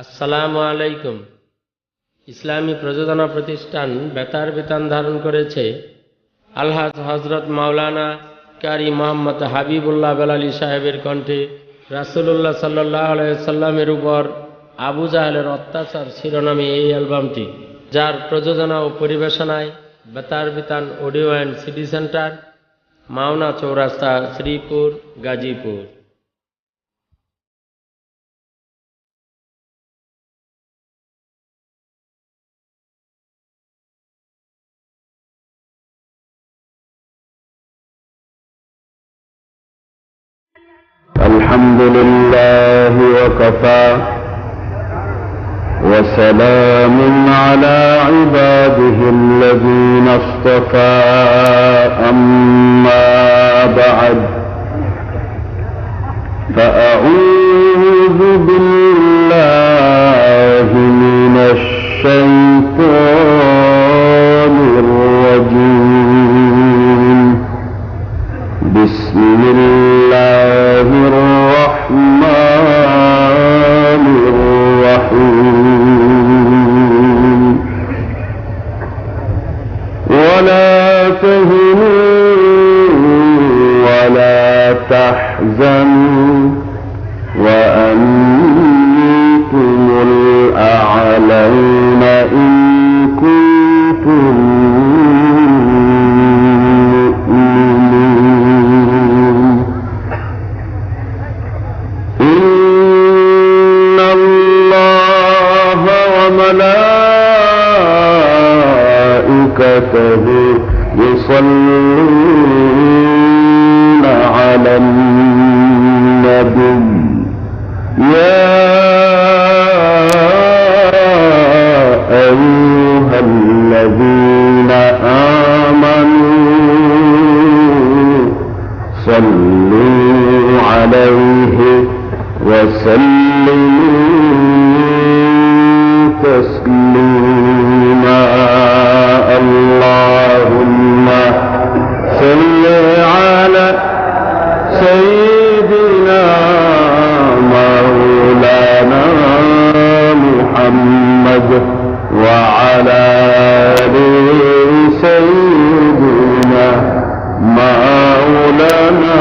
আসসালামু আলাইকুম। ইসলামী প্রযোজনা প্রতিষ্ঠান বেতার বেতান ধারণ করেছে আলহাজ হজরত মাওলানা কারি মোহাম্মদ হাবিবুল্লাহ বেলালী সাহেবের কণ্ঠে রাসূলুল্লাহ সাল্লাল্লাহু আলাইহি সাল্লামের উপর আবু জাহেলের অত্যাচার শিরোনামে এই অ্যালবামটি, যার প্রযোজনা ও পরিবেশনায় বেতার বেতান audio and CD centre, Mawna Chowrasta, Sreepur, Gazipur. الحمد لله وكفى وسلام على عباده الذين اصطفى أما بعد فأعوذ بالله من الشيطان الرجيم بسم الله الرحمن الرحيم ولا تهنوا ولا تحزنوا وأنتم الأعلون إن كنتم يصلون على النبي يا أيها الذين آمنوا صلوا عليه وسلموا تسليما اللهم صل على سيدنا مولانا محمد وعلى آل سيدنا مولانا।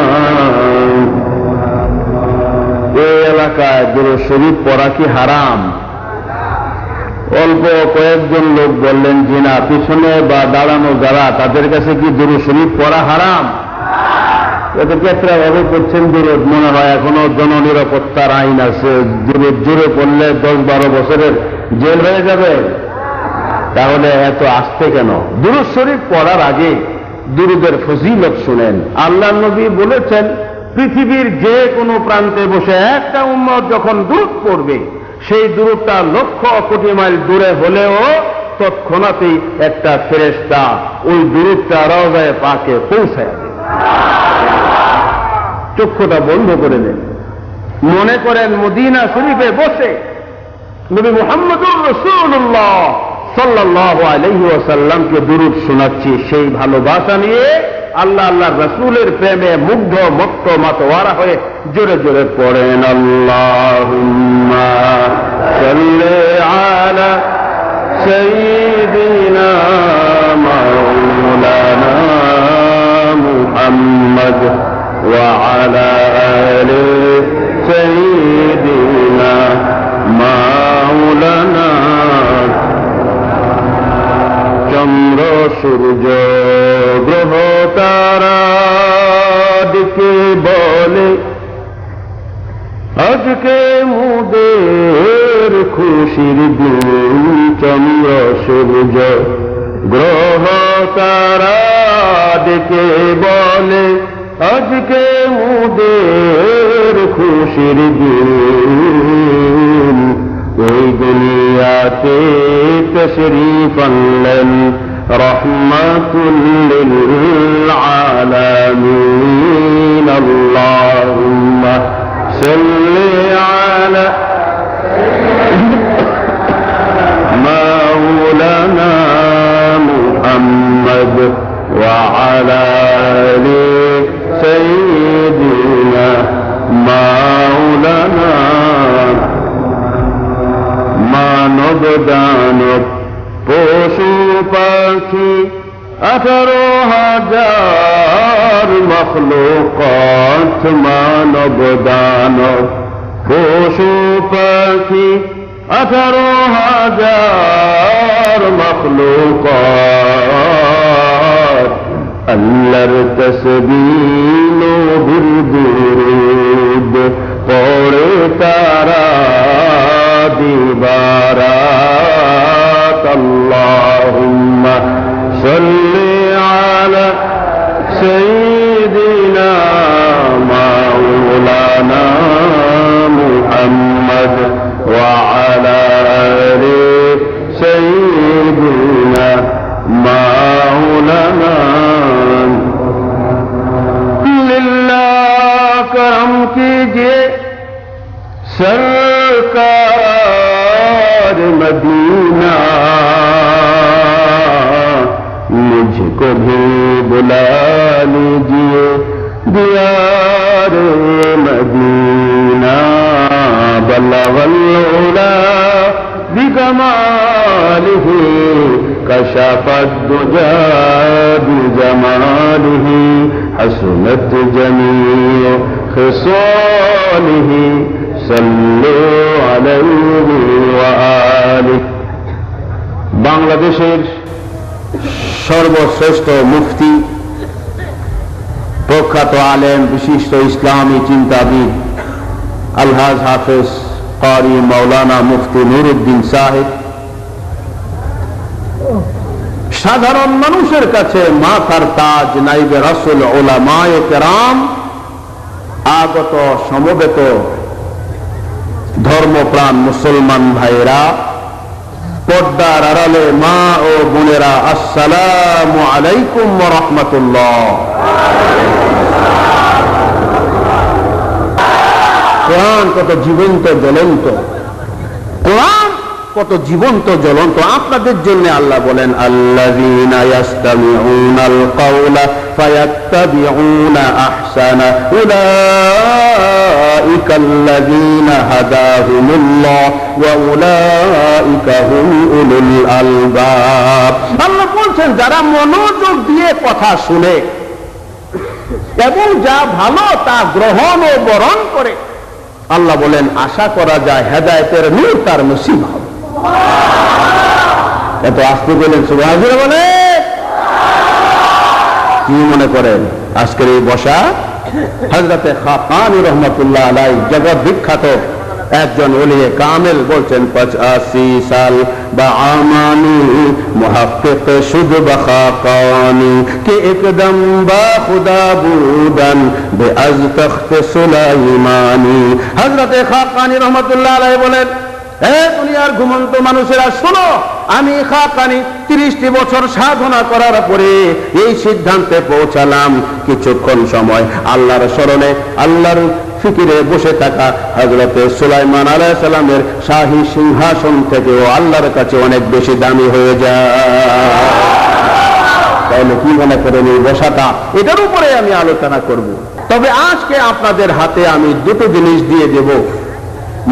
এই এলাকায় দুরূদ শরীফ পড়া কি হারাম? অল্প কয়েকজন লোক বললেন যে না, পিছনে বা দাঁড়ানো যারা তাদের কাছে কি দুরূদ শরীফ পড়া হারাম? এত ক্ষেত্রে ভাবে করছেন দুরূদ, মনে হয় এখনো জননিরাপত্তার আইন আছে, দুরূদ জোরে পড়লে 10-12 বছরের জেল হয়ে যাবে। তাহলে এত আসতে কেন? দুরূদ শরীফ পড়ার আগে দুরূদের ফজিলত শুনেন। আল্লাহ নবী বলেছেন, পৃথিবীর যে কোনো প্রান্তে বসে একটা উম্মত যখন দুরূদ পড়বে, সেই দূরত্বটা লক্ষ কোটি মাইল দূরে হলেও তৎক্ষণাতেই একটা ফেরেশতা ওই দূরত্বটা রওজায়ে পাকে পৌঁছায় দেবে। চক্ষুটা বন্ধ করে দেন, মনে করেন মদিনা শরীফে বসে নবী মুহাম্মদুর রাসূলুল্লাহ সাল্লাল্লাহু আলাইহি ওয়াসাল্লামকে দুরূদ শোনাচ্ছি। সেই ভালোবাসা নিয়ে আল্লাহ আল্লাহর রাসূলের প্রেমে মুগ্ধ মত্ত মাতোয়ারা হয়ে জোরে জোরে পড়েন, আল্লাহুম্মা সাল্লি আলা সাইয়্যিদিনা মাওলানা মুহাম্মদ ওয়া আলা আলি সাইয়্যিদিনা মাওলানা। চন্দ্র সূর্য গ্রহ তারা দিকে বলে আজকে মোদের খুশির দিন। চন্দ্র সূর্য গ্রহ তারা দিকে বলে আজকে মোদের খুশির দিন। ওই দুনিয়াতে তশরীফ আনলেন রহমাতুল লিল আলামিন। আল্লাহুম্মা সাল্লি আলা মাওলানা মুহাম্মদ ওয়া আলা আলি সাইয়্যিদিনা মাওলানা। দানব পশু পাখি 18,000 মখলুকাত মানব দানব পশু পাখি 18,000 মখলুকাত আল্লাহর তসবিহ নবীর দুরূদ পড়ে তারা দিবারাত আল্লাহুম্মা সাল্লি আলা সাইয়্যিদিনা মাওলানা মুহাম্মদ ওয়া আলা আলি সাইয়্যিদিনা মাওলানা लिल्लाह करम कीजिए सरकार मदीना मुझको भी बुला लीजिए दियार मदीना बल्लवल्लुला बिकमालिह कशफ الدجى بجماله حسنت جميع خصاله صلوا عليه وآله বাংলাদেশের সর্বশ্রেষ্ঠ মুফতি প্রখ্যাত আলেম বিশিষ্ট ইসলামী চিন্তাবিদ আলহাজ হাফেজ কারি মাওলানা মুফতি নুরউদ্দিন সাহেব সাধারণ মানুষের কাছে মাথার তাজ নাইবে রাসূল উলামায়ে কেরাম আগত সমবেত ধর্মপ্রাণ মুসলমান ভাইরা পর্দার আড়ালে মা ও বোনেরা আসসালামু আলাইকুম ওয়া রাহমাতুল্লাহ। কোরআন কত জীবন্ত জ্বলন্ত, কোরআন কত জীবন্ত জ্বলন্ত। আপনাদের জন্য আল্লাহ বলেন আল্লাযীনা ইয়াসতামিউনাল কাওলা ফায়াত্তাবিউনা আহসানা উলাইকাল্লাযীনা হাদাহুমুল্লাহ ওয়া উলাইকা হুম উলুল আলবাব। আল্লাহ বলছেন যারা মনোযোগ দিয়ে কথা শুনে এবং যা ভালো তা গ্রহণ ও বরণ করে, আল্লাহ বলেন আশা করা যায় হেদায়েতের নূর তার নসিব হবে। এত আসতে বলেন সুবহানাল্লাহ বলে কি মনে করেন আজকের এই বসা হযরতে খাকানী রহমাতুল্লাহ আলাইহি জগৎ বিখ্যাত একজন ওলিয়ে কামেল বলছেন 85 সাল বা আমানি মুহাক্কিক শুদ বখাকানি কে একদম বা খুদা বুদান বে আজ তখত সুলাইমানি। হযরতে খাকানী রহমাতুল্লাহ আলাইহি বলেন হে দুনিয়ার ঘুমন্ত মানুষেরা শোনো, আমি খাকানী 30টি বছর সাধনা করার পরে এই সিদ্ধান্তে পৌঁছালাম কিছুক্ষণ সময় আল্লাহর স্মরণে আল্লাহর ফিকিরে বসে থাকা হযরতে সুলাইমান আলাইহিস সালামের শাহী সিংহাসন থেকেও আল্লাহর কাছে অনেক বেশি দামি হয়ে যায়। তাহলে কি মনে করেন এই বসাটা, এটার উপরে আমি আলোচনা করব। তবে আজকে আপনাদের হাতে আমি দুটো জিনিস দিয়ে দেব।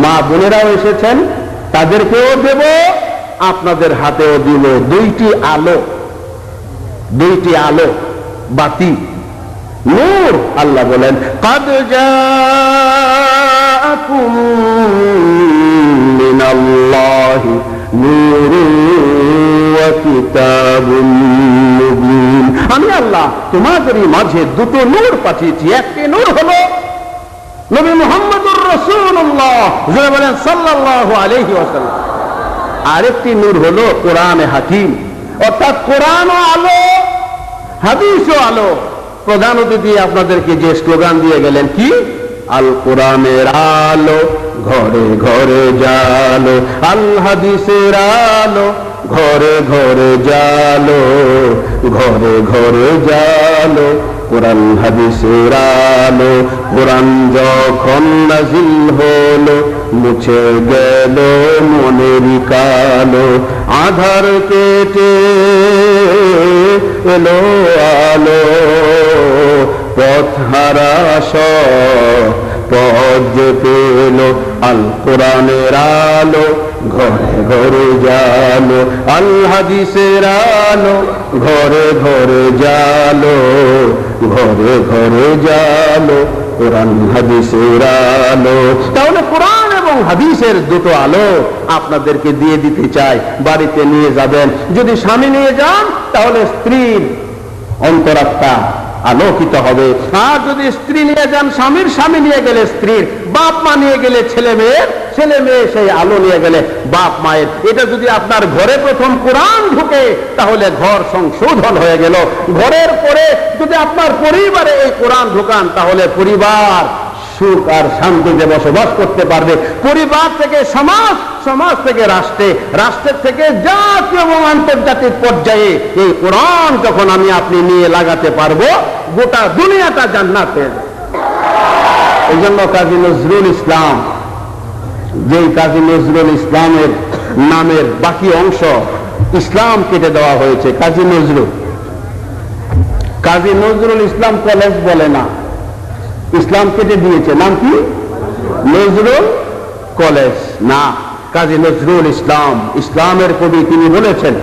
মা বোনেরাও এসেছেন, তাদেরকেও দেব, আপনাদের হাতেও দিব দুইটি আলো বাতি নূর। আল্লাহ বলেন قد جاءكم من الله نور وكتاب مبين। আমি আল্লাহ তোমাদের মাঝে দুটো নূর পাঠিয়েছি। একটি নূর হলো নবী মুহাম্মদুর রাসূলুল্লাহ সাল্লাল্লাহু আলাইহি ওয়াসাল্লাম, আরেকটি নূর হলো কোরআনে হাকিম, অর্থাৎ কোরআনও আলো হাদিসও আলো। প্রধান অতিথি আপনাদেরকে যে স্লোগান দিয়ে গেলেন কি, আল কোরআনের আলো ঘরে ঘরে জালো, আল হাদিসের আলো ঘরে ঘরে জালো, ঘরে ঘরে জালো কোরআন হাদিসের আলো। কোরআন যখন নাজিল হলো মুছে গেল মনের কালো, আধার কেটে এলো আলো, পথ হারা পথ যে পেল আল কোরআনের আলো ঘরে ঘরে জালো, আল হাদিসের আলো ঘরে ঘরে জালো, ঘরে ঘরে জালো কোরআন হাদিসের আলো। তাহলে কোরআন এবং হাদিসের দুটো আলো আপনাদেরকে দিয়ে দিতে চাই, বাড়িতে নিয়ে যাবেন। যদি স্বামী নিয়ে যান তাহলে স্ত্রীর অন্তরাত্মা আলোকিত হবে, আর যদি স্ত্রী নিয়ে যান স্বামীর, স্বামী নিয়ে গেলে স্ত্রীর, বাপ মা নিয়ে গেলে ছেলে মেয়ের, ছেলে মেয়ে সেই আলো নিয়ে গেলে বাপ মায়ের। এটা যদি আপনার ঘরে প্রথম কোরআন ঢুকে তাহলে ঘর সংশোধন হয়ে গেল। ঘরের পরে যদি আপনার পরিবারে এই কোরআন ঢুকান তাহলে পরিবার সুখ আর শান্তিতে বসবাস করতে পারবে। পরিবার থেকে সমাজ, সমাজ থেকে রাষ্ট্রে, রাষ্ট্রের থেকে জাতীয় এবং আন্তর্জাতিক পর্যায়ে এই কোরআন যখন আমি আপনি নিয়ে লাগাতে পারবো, গোটা দুনিয়াটা জান্নাত হয়ে যাবে। এই জন্য কাজী নজরুল ইসলাম, যেই কাজী নজরুল ইসলামের নামের বাকি অংশ ইসলাম কেটে দেওয়া হয়েছে, কাজী নজরুল। কাজী নজরুল ইসলাম কলেজ বলে না, ইসলাম কেটে দিয়েছে, নাম কি? নজরুল কলেজ না, কাজী নজরুল ইসলাম। ইসলামের কবি, তিনি বলেছেন,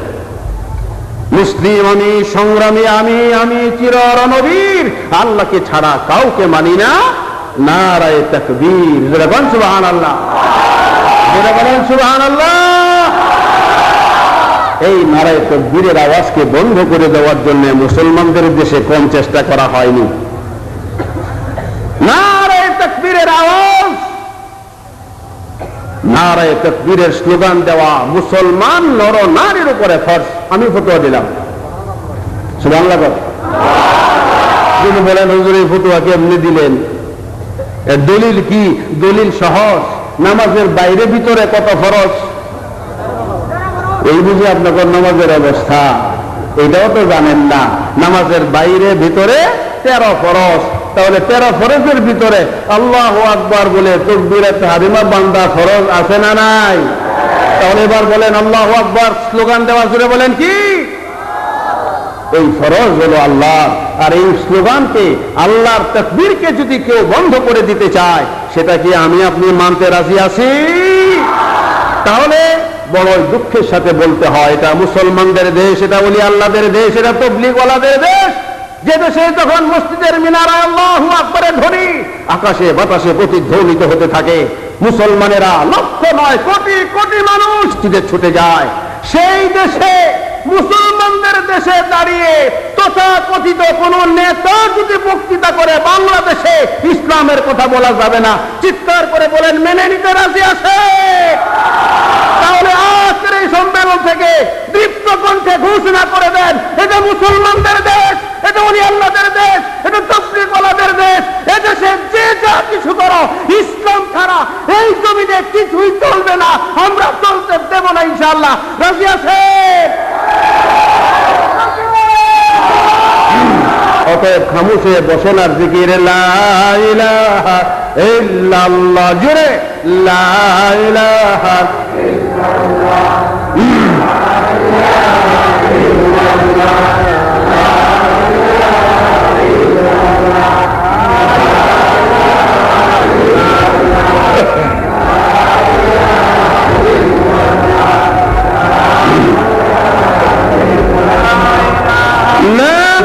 মুসলিম আমি, সংগ্রামী আমি, আমি চির রণবীর, আল্লাহকে ছাড়া কাউকে মানি না, নারায়ে তাকবীর। যারা বলেন সুবহানাল্লাহ, যারা বলেন সুবহানাল্লাহ। এই নারায়ে তাকবীরের আওয়াজকে বন্ধ করে দেওয়ার জন্য মুসলমানদের দেশে কম চেষ্টা করা হয়নি। নারায়ে তাকবীরের আওয়াজ, নারায়ে তাকবীরের স্লোগান দেওয়া মুসলমান নর নারীর উপরে ফরজ। আমি ফতোয়া দিলাম, সুবহানাল্লাহ। যিনি বলেন হুজুর এই ফতোয়া কেমনি দিলেন, এর দলিল কি? দলিল সহজ, নামাজের বাইরে ভিতরে কত ফরজ, এই বুঝে আপনাদের নামাজের অবস্থা। এটাও তো জানেন না, নামাজের বাইরে ভিতরে 13 ফরজ। তাহলে 13 ফরজের ভিতরে আল্লাহু আকবার বলে তাকবীরে তাহরিমা বান্দা ফরজ আছে না নাই? তাহলে এবার বলেন আল্লাহু আকবার স্লোগান দেওয়া জুড়ে বলেন কি? এই ফরজ হলো আল্লাহ। আর এই স্লোগানকে, আল্লাহর তাকবীরকে যদি কেউ বন্ধ করে দিতে চায়, সেটা কি আমি আপনি মানতে রাজি আছি? তাহলে বড়ই দুঃখের সাথে বলতে হয়, এটা মুসলমানদের দেশ, এটা ওলি আল্লাহদের দেশ, এটা তবলিগওয়ালাদের দেশ। যে দেশে যখন মসজিদের মিনারায় আল্লাহু আকবারের ধ্বনি আকাশে বাতাসে প্রতিধ্বনিত হতে থাকে, মুসলমানেরা লক্ষ নয় কোটি কোটি মানুষ ছুটে যায়, সেই দেশে, মুসলমানদের দেশে দাঁড়িয়ে তথাকথিত কোন নেতা যদি বক্তৃতা করে বাংলাদেশে ইসলামের কথা বলা যাবে না, চিৎকার করে বলেন মেনে নিতে রাজি আছে? তাহলে আজকের এই সম্মেলন থেকে দীপ্ত কণ্ঠে ঘোষণা করে দেন, এটা মুসলমানদের দেশ, এটা ওলি আল্লাহদের দেশ, এটা তাবলীগওয়ালাদের দেশ। এদেশে যে যা কিছু করো, ইসলাম ছাড়া এই জমিনে কিছুই চলবে না, আমরা চলতে দেব না ইনশাআল্লাহ। রাজি আছে? অতএব খামোশ হয়ে বসেন আর জিকির লা ইলাহা ইল্লাল্লাহ, জোরে লা ইলাহা ইল্লাল্লাহ।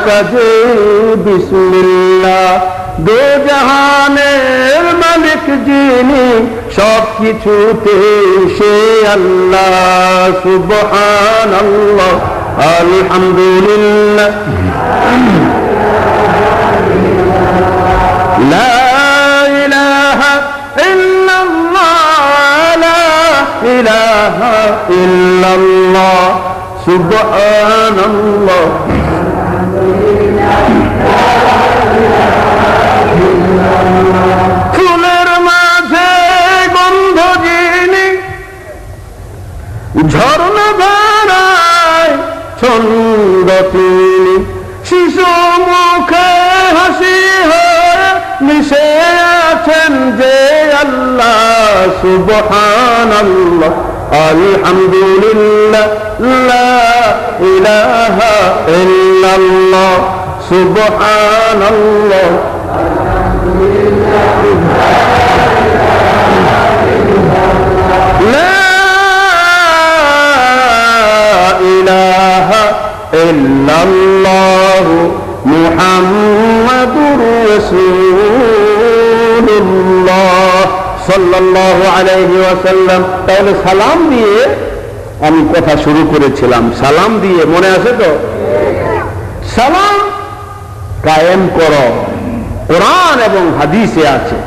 কাজে বিসমিল্লাহ, দো জাহানের মালিক যিনি, সব কিছুতে সে আল্লাহ। সুবহানাল্লাহ, আলহামদুলিল্লাহ, লা ইলাহা ইল্লাল্লাহ, লা ইলাহা ইল্লাল্লাহ, সুবহানাল্লাহ। ফুলের মাঝে গন্ধ যিনি, ঝর্ণা ধারায় ছন্দ তিনি, শিশু মুখে হাসি হয়ে মিশে আছেন যে আল্লাহ। সুবহানাল্লাহ, আলহামদুলিল্লাহ, লা ইলাহা ইল্লাল্লাহ, সুবহানাল্লাহ, আলহামদুলিল্লাহ। সাল্লাল্লাহু আলাইহি ওয়াসাল্লাম। তাহলে সালাম দিয়ে আমি কথা শুরু করেছিলাম, সালাম দিয়ে, মনে আছে তো? সালাম কায়েম করো, কোরআন এবং হাদিসে আছে।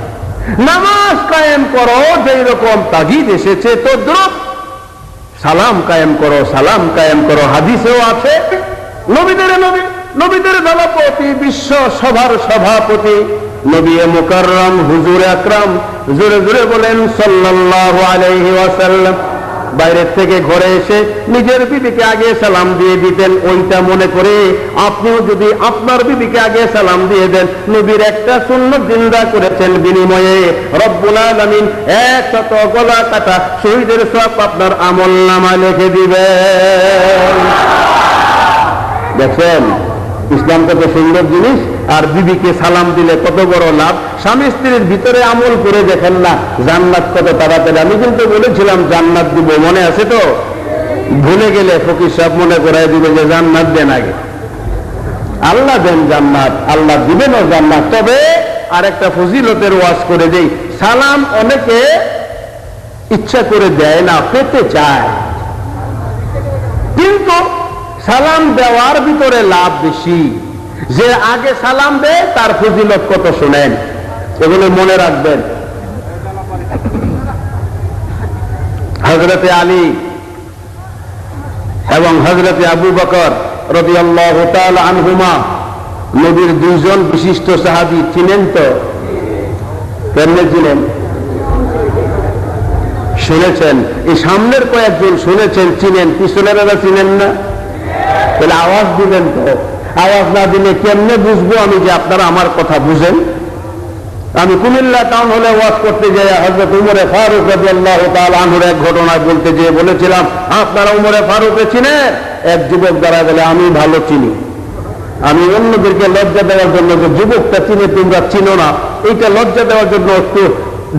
নামাজ কায়েম করো, যেই রকম তাগিদ এসেছে তদ্রুপ সালাম কায়েম করো, সালাম কায়েম করো, হাদিসেও আছে। নবীদের দলপতি, বিশ্ব সভার সভাপতি নবী মুকাররম হুজুর আকরাম, জোরে জোরে বলেন সাল্লাল্লাহু আলাইহি ওয়াসাল্লাম, বাইরের থেকে ঘরে এসে নিজের বিবিকে আগে সালাম দিয়ে দিতেন। ওইটা মনে করে আপনিও যদি আপনার বিবিকে আগে সালাম দিয়ে দেন, নবীর একটা সুন্নাত জিন্দা করেছেন, বিনিময়ে রব্বুল আলামিন 100 গলা কাটা শহীদের সওয়াব আপনার আমলনামায় লিখে দিবেন। দেখেন ইসলাম কত সুন্দর জিনিস। আর বিবিকে সালাম দিলে কত বড় লাভ। স্বামী স্ত্রীর ভিতরে আমল করে দেখেন না, জান্নাত কত তাড়াতাড়ি। আমি কিন্তু বলেছিলাম জান্নাত দিব, মনে আছে তো? ভুলে গেলে ফকির সাহেব মনে করাই দিবে যে জান্নাত দেন আগে। আল্লাহ দেন জান্নাত, আল্লাহ দিবেনও জান্নাত। তবে আর একটা ফজিলতের ওয়াজ করে দেই, সালাম অনেকে ইচ্ছা করে দেয় না, পেতে চায়, কিন্তু সালাম দেওয়ার ভিতরে লাভ বেশি। যে আগে সালাম দেয় তার ফজিলত কত শুনেন, এগুলো মনে রাখবেন। হযরতে আলী এবং হযরতে আবু বকর রাদিয়াল্লাহু তাআলা আনহুমা নবীর দুইজন বিশিষ্ট সাহাবী, চিনেন তো? কেমনে চিনেন? শুনেছেন। এই সামনের কয়েকজন শুনেছেন, চিনেন, পিছনেরা চিনেন না? তাহলে আওয়াজ দিবেন তো। আওয়াজ না দিলে কেমনে বুঝবো আমি যে আপনারা আমার কথা বুঝেন? আমি কুমিল্লা টাউন হলে ওয়াজ করতে যাই, হযরত উমরে ফারুক রাদিয়াল্লাহু তাআলা আনহুর এক ঘটনায় বলতে যেয়ে বলেছিলাম, আপনারা উমরে ফারুককে চিনেন? এক যুবক দ্বারা বলে, আমি ভালো চিনি। আমি অন্যদেরকে লজ্জা দেওয়ার জন্য, যে যুবকটা চিনে তোমরা চিনো না, এইটা লজ্জা দেওয়ার জন্য একটু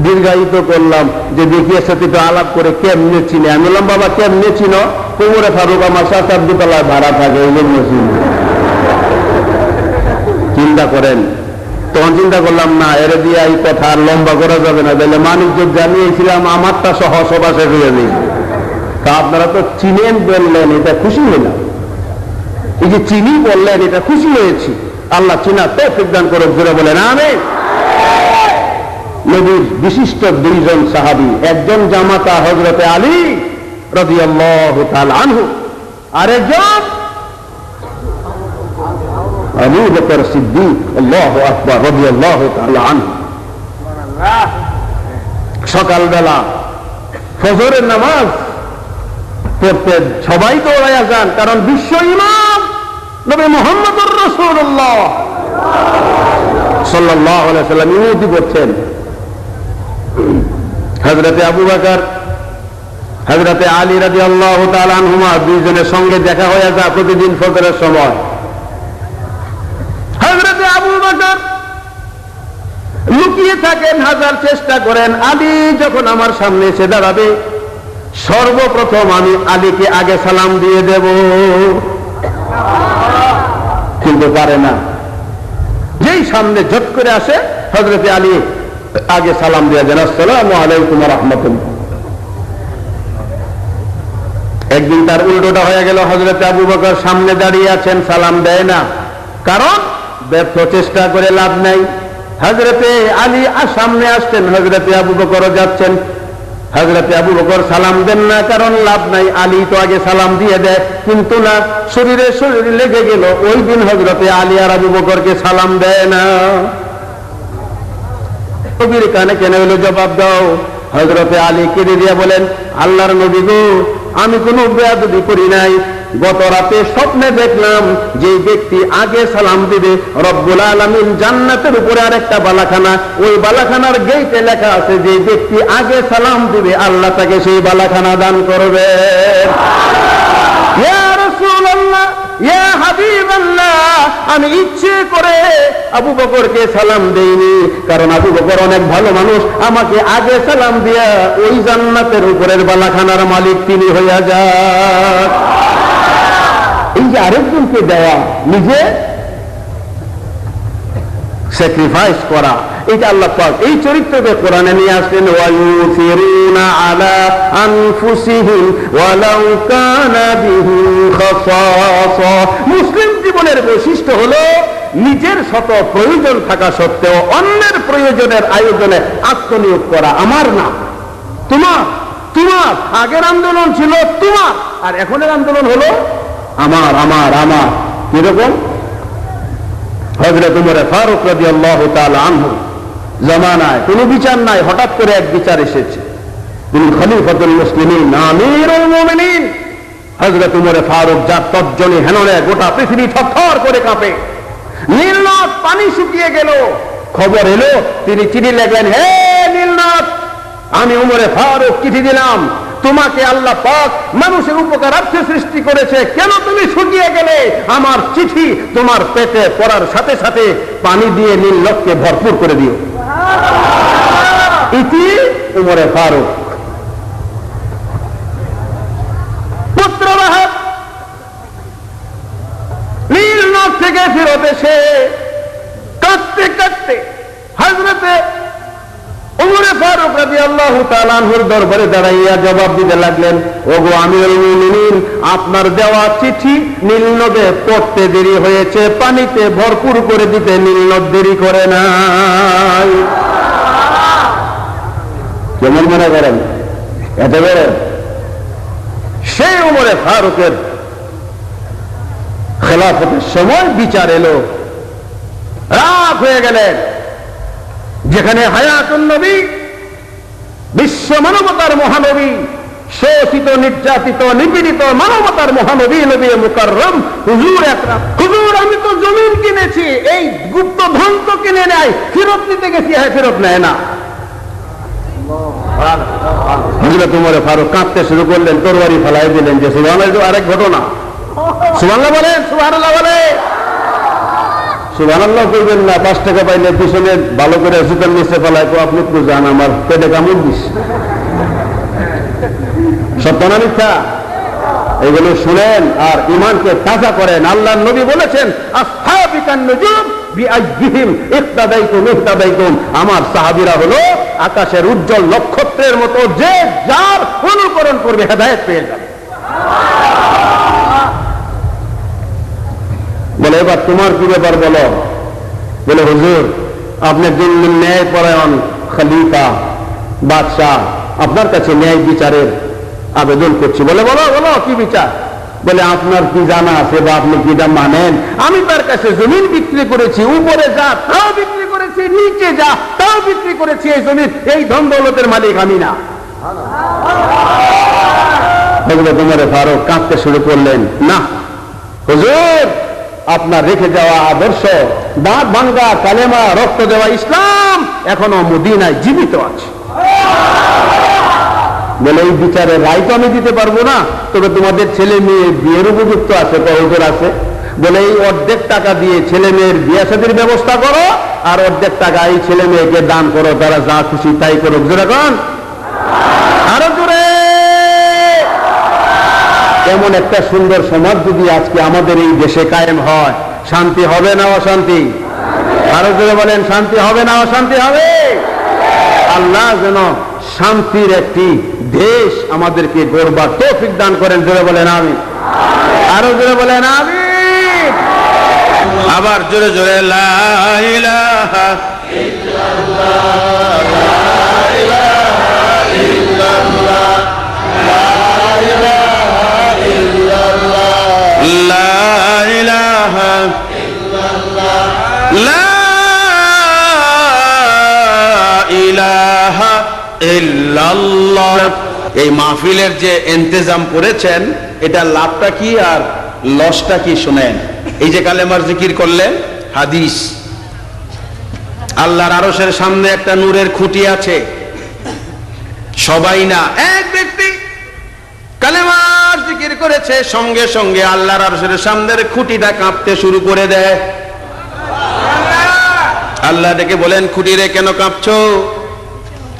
দীর্ঘায়িত করলাম, যে দেখিয়ে সাথে তো আলাপ করে কেমনে চিনে। আমি বললাম, বাবা কেমনে চিনো? উমরে ফারুক আমার 7-8 দোতলায় ভাড়া থাকে, এই জন্য চিনি। চিন্তা করেন। তখন চিন্তা করলাম, না এর দিয়ে এই কথা আর লম্বা করা যাবে না, তাহলে মানিক জানিয়েছিলাম আমারটা সহ সভা শেষ হয়ে যাবে। তা আপনারা তো চিনেন বললেন, এটা খুশি হইলাম। এই যে চিনি বললেন, এটা খুশি হয়েছি। আল্লাহ চিনা তৌফিক দান করুক, জোরে বলেন আমিন। নবীর বিশিষ্ট দুইজন সাহাবী, একজন জামাতা হযরতে আলী রাদিয়াল্লাহু তাআলা আনহু, আরেকজন আবু বকর সিদ্দিক আল্লাহু আকবার রাদিয়াল্লাহু তাআলা আনহু। সকালবেলা ফজরের নামাজ পড়তে সবাই তো ওড়াইয়া যান, কারণ বিশ্ব ইমাম নবী মুহাম্মদুর রাসূলুল্লাহ সাল্লাল্লাহু আলাইহি ওয়াসাল্লাম ইমামতি করছেন। হযরতে আবু বকর, হযরতে আলী রাদিয়াল্লাহু তাআলা আনহুমা দুইজনের সঙ্গে দেখা হয়ে যায় প্রতিদিন ফজরের সময়। হযরতে আবু বকর লুকিয়ে থাকেন, হাজার চেষ্টা করেন, আলী যখন আমার সামনে এসে দাঁড়াবে সর্বপ্রথম আমি আলীকে আগে সালাম দিয়ে দেব, কিন্তু পারে না। যেই সামনে ঝট করে আসে হযরতে আলী আগে সালাম দিয়ে দেন, আসসালামু আলাইকুম ওয়া রাহমাতুল্লাহ। একদিন তার উল্টোটা হয়ে গেল, হযরতে আবু বকর সামনে দাঁড়িয়ে আছেন, সালাম দেয় না, কারণ ব্যর্থ চেষ্টা করে লাভ নাই। হযরতে আলী সামনে আসছেন, হযরতে আবু বকরও যাচ্ছেন, হযরতে আবু বকর সালাম দেন না, কারণ লাভ নাই, আলী তো আগে সালাম দিয়ে দেয়, কিন্তু না, শরীরে লেগে গেল। ওই দিন হযরতে আলী আর আবু বকরকে সালাম দেয় না। নবীর কানে কেন হলো জবাব দাও। হযরতে আলী কেঁদে দিয়ে বলেন, আল্লাহর নবী গো, আমি কোনো বেয়াদবি করি নাই। গত রাতে স্বপ্নে দেখলাম যে ব্যক্তি আগে সালাম দিবে রব্বুল আলামিন জান্নাতের উপরে আরেকটা বালাখানা, ওই বালাখানার গেটে লেখা আছে যে ব্যক্তি আগে সালাম দিবে আল্লাহ তাকে সেই বালাখানা দান করবে। ইয়া রাসূলুল্লাহ, ইয়া হাবিবাল্লাহ, আমি ইচ্ছে করে আবু বকরকে সালাম দেইনি, কারণ আবু বকর অনেক ভালো মানুষ, আমাকে আগে সালাম দিয়া ওই জান্নাতের উপরের বালাখানার মালিক তিনি হইয়া যান। এই যে আরেকজনকে দেওয়া, নিজে স্যাক্রিফাইস করা, এটা আল্লাহ পাক এই চরিত্রকে কোরআনে নিয়ে আসলেন, ওয়ায়ুসিরুনা আলা আনফুসিহিম ওয়ালাউ কানা বিহিম খাসাসা। মুসলিম জীবনের বৈশিষ্ট্য হলো নিজের শত প্রয়োজন থাকা সত্ত্বেও অন্যের প্রয়োজনের আয়োজনে আত্মনিয়োগ করা। আমার না, তোমার। তোমার আগের আন্দোলন ছিল তোমার, আর এখনের আন্দোলন হলো আমার আমার আমার। কিরকম? হযরত উমর ফারুক রাদিয়াল্লাহু তাআলা আনহু জামানায় কোনো বিচার নাই, হঠাৎ করে এক বিচার এসেছে। তিনি খলিফাতুল মুসলিমিন, আমিরুল মুমিনিন হযরত উমর ফারুক, যার তর্জনী হেননে গোটা পৃথিবী থরথর করে কাঁপে। নীলনদ পানি শুকিয়ে গেল, খবর এলো, তিনি চিঠি লেখলেন, হে নীলনদ, আমি উমরে ফারুক চিঠি দিলাম, তোমাকে আল্লাহ পাক মানুষের উপকারার্থে সৃষ্টি করেছে, কেন তুমি শুকিয়ে গেলে? আমার চিঠি তোমার পেটে পড়ার সাথে সাথে পানি দিয়ে নীলনদকে ভরপুর করে দিও। ইতি উমরে ফারুক। পুত্র রাহাব নীলনদ থেকে ফেরত এসে কাঁদতে কাঁদতে হযরতে উমরে ফারুক রাদিয়াল্লাহু তাআলা আনহুর দরবারে দাঁড়াইয়া জবাব দিতে লাগলেন, ওগো আমিরুল মুমিনিন, আপনার দেওয়া চিঠি নীলনদে পড়তে দেরি হয়েছে, পানিতে ভরপুর করে দিতে নীলনদ দেরি করে নাই। কেমন মনে করেন? এত বড় সেই উমরে ফারুকের খেলাফতের সময় বিচার এলো, রাগ হয়ে গেলেন। যেখানে হায়াতুন নবী, বিশ্ব মানবতার মহানবী, শোষিত নির্যাতিত নিপীড়িত মানবতার মহানবী নবী মুকাররম হুজুর আকরাম, হুজুর আমি তো জমিন কিনেছি, এই গুপ্ত ধন তো কিনে নেয়, ফেরত নিতে গেছি, হ্যাঁ ফেরত নেয় না। হযরত উমর ফারুক কাঁদতে শুরু করলেন, তরবারি ফেলাই দিলেন। যে সুবহানাল্লাহ, আরেক ঘটনা। সুবহানাল্লাহ বলেন, সুবহানাল্লাহ বলে। সুবহানাল্লাহ করবেন না, 5 টাকা পাইলে পিছনে ভালো করে জুতার নিচে ফেলায়, তো আপনি একটু যান, আমার পেটে কামড় দিস। সত্য না মিথ্যা? এগুলো শুনেন আর ইমানকে তাজা করেন। আল্লাহর নবী বলেছেন, আসহাবিকান নুজুম বিআইয়িহিম ইক্তাদাইতুম ইহতাদাইতুম, আমার সাহাবীরা হলো আকাশের উজ্জ্বল নক্ষত্রের মতো, যে যার অনুকরণ করবে হেদায়েত পেয়ে যাবে। বলে, এবার তোমার কি ব্যাপার বলো? বলে, হুজুর আপনি একজন ন্যায় পরায়ণ খলিফা বাদশাহ, আপনার কাছে ন্যায় বিচারের আবেদন করছি। বলে, বলো বলো কি বিচার? বলে, আপনার কি জানা আছে বা আপনি কিটা মানেন? আমি তার কাছে জমিন বিক্রি করেছি, উপরে যা তাও বিক্রি করেছি, নিচে যা তাও বিক্রি করেছি, এই জমির এই ধন দৌলতের মালিক আমি না। হযরত উমর ফারুক কাঁদতে শুরু করলেন, না হুজুর, আপনার রেখে যাওয়া আদর্শ, দাঁত ভাঙ্গা কালেমা, রক্ত দেওয়া ইসলাম এখনো মদিনায় জীবিত আছে। বলে, এই বিচারের রায় তো আমি দিতে পারবো না, তবে তোমাদের ছেলে মেয়ে বিয়ের উপযুক্ত আছে, কতজন আছে? বলে, এই অর্ধেক টাকা দিয়ে ছেলে মেয়ের বিয়ে শাদীর ব্যবস্থা করো, আর অর্ধেক টাকা এই ছেলে মেয়েকে দান করো, তারা যা খুশি তাই করুক। যেরকম আরো জোরে। এমন একটা সুন্দর সমাজ যদি আজকে আমাদের এই দেশে কায়েম হয়, শান্তি হবে না অশান্তি? আরো জোরে বলেন, শান্তি হবে না অশান্তি হবে? আল্লাহ যেন শান্তির একটি দেশ আমাদেরকে গড়বার তৌফিক দান করেন। জোরে বলেন আমিন। আরো জোরে বলেন আমিন। আবার জোরে জোরে লা ইলাহা ইল্লাল্লাহ, লা ইলাহা ইল্লাল্লাহ, লা ইলাহা ইল্লাল্লাহ, লা ইলাহা ইল্লাল্লাহ, লা ইলাহা ইল্লাল্লাহ। এই মাহফিলের যে ইন্তজাম করেছেন, এটা লাভটা কি আর লসটা কি শুনেন। এই যে কালেমার জিকির করলেন, হাদিস, আল্লাহর আরশের সামনে একটা নূরের খুঁটি আছে, সবাই না, এক ব্যক্তি কালেমার জিকির করেছে, সঙ্গে সঙ্গে আল্লাহর আরশের সামনের খুঁটিটা কাঁপতে শুরু করে দেয়। আল্লাহ ডেকে বলেন, খুঁটি রে কেন কাঁপছো?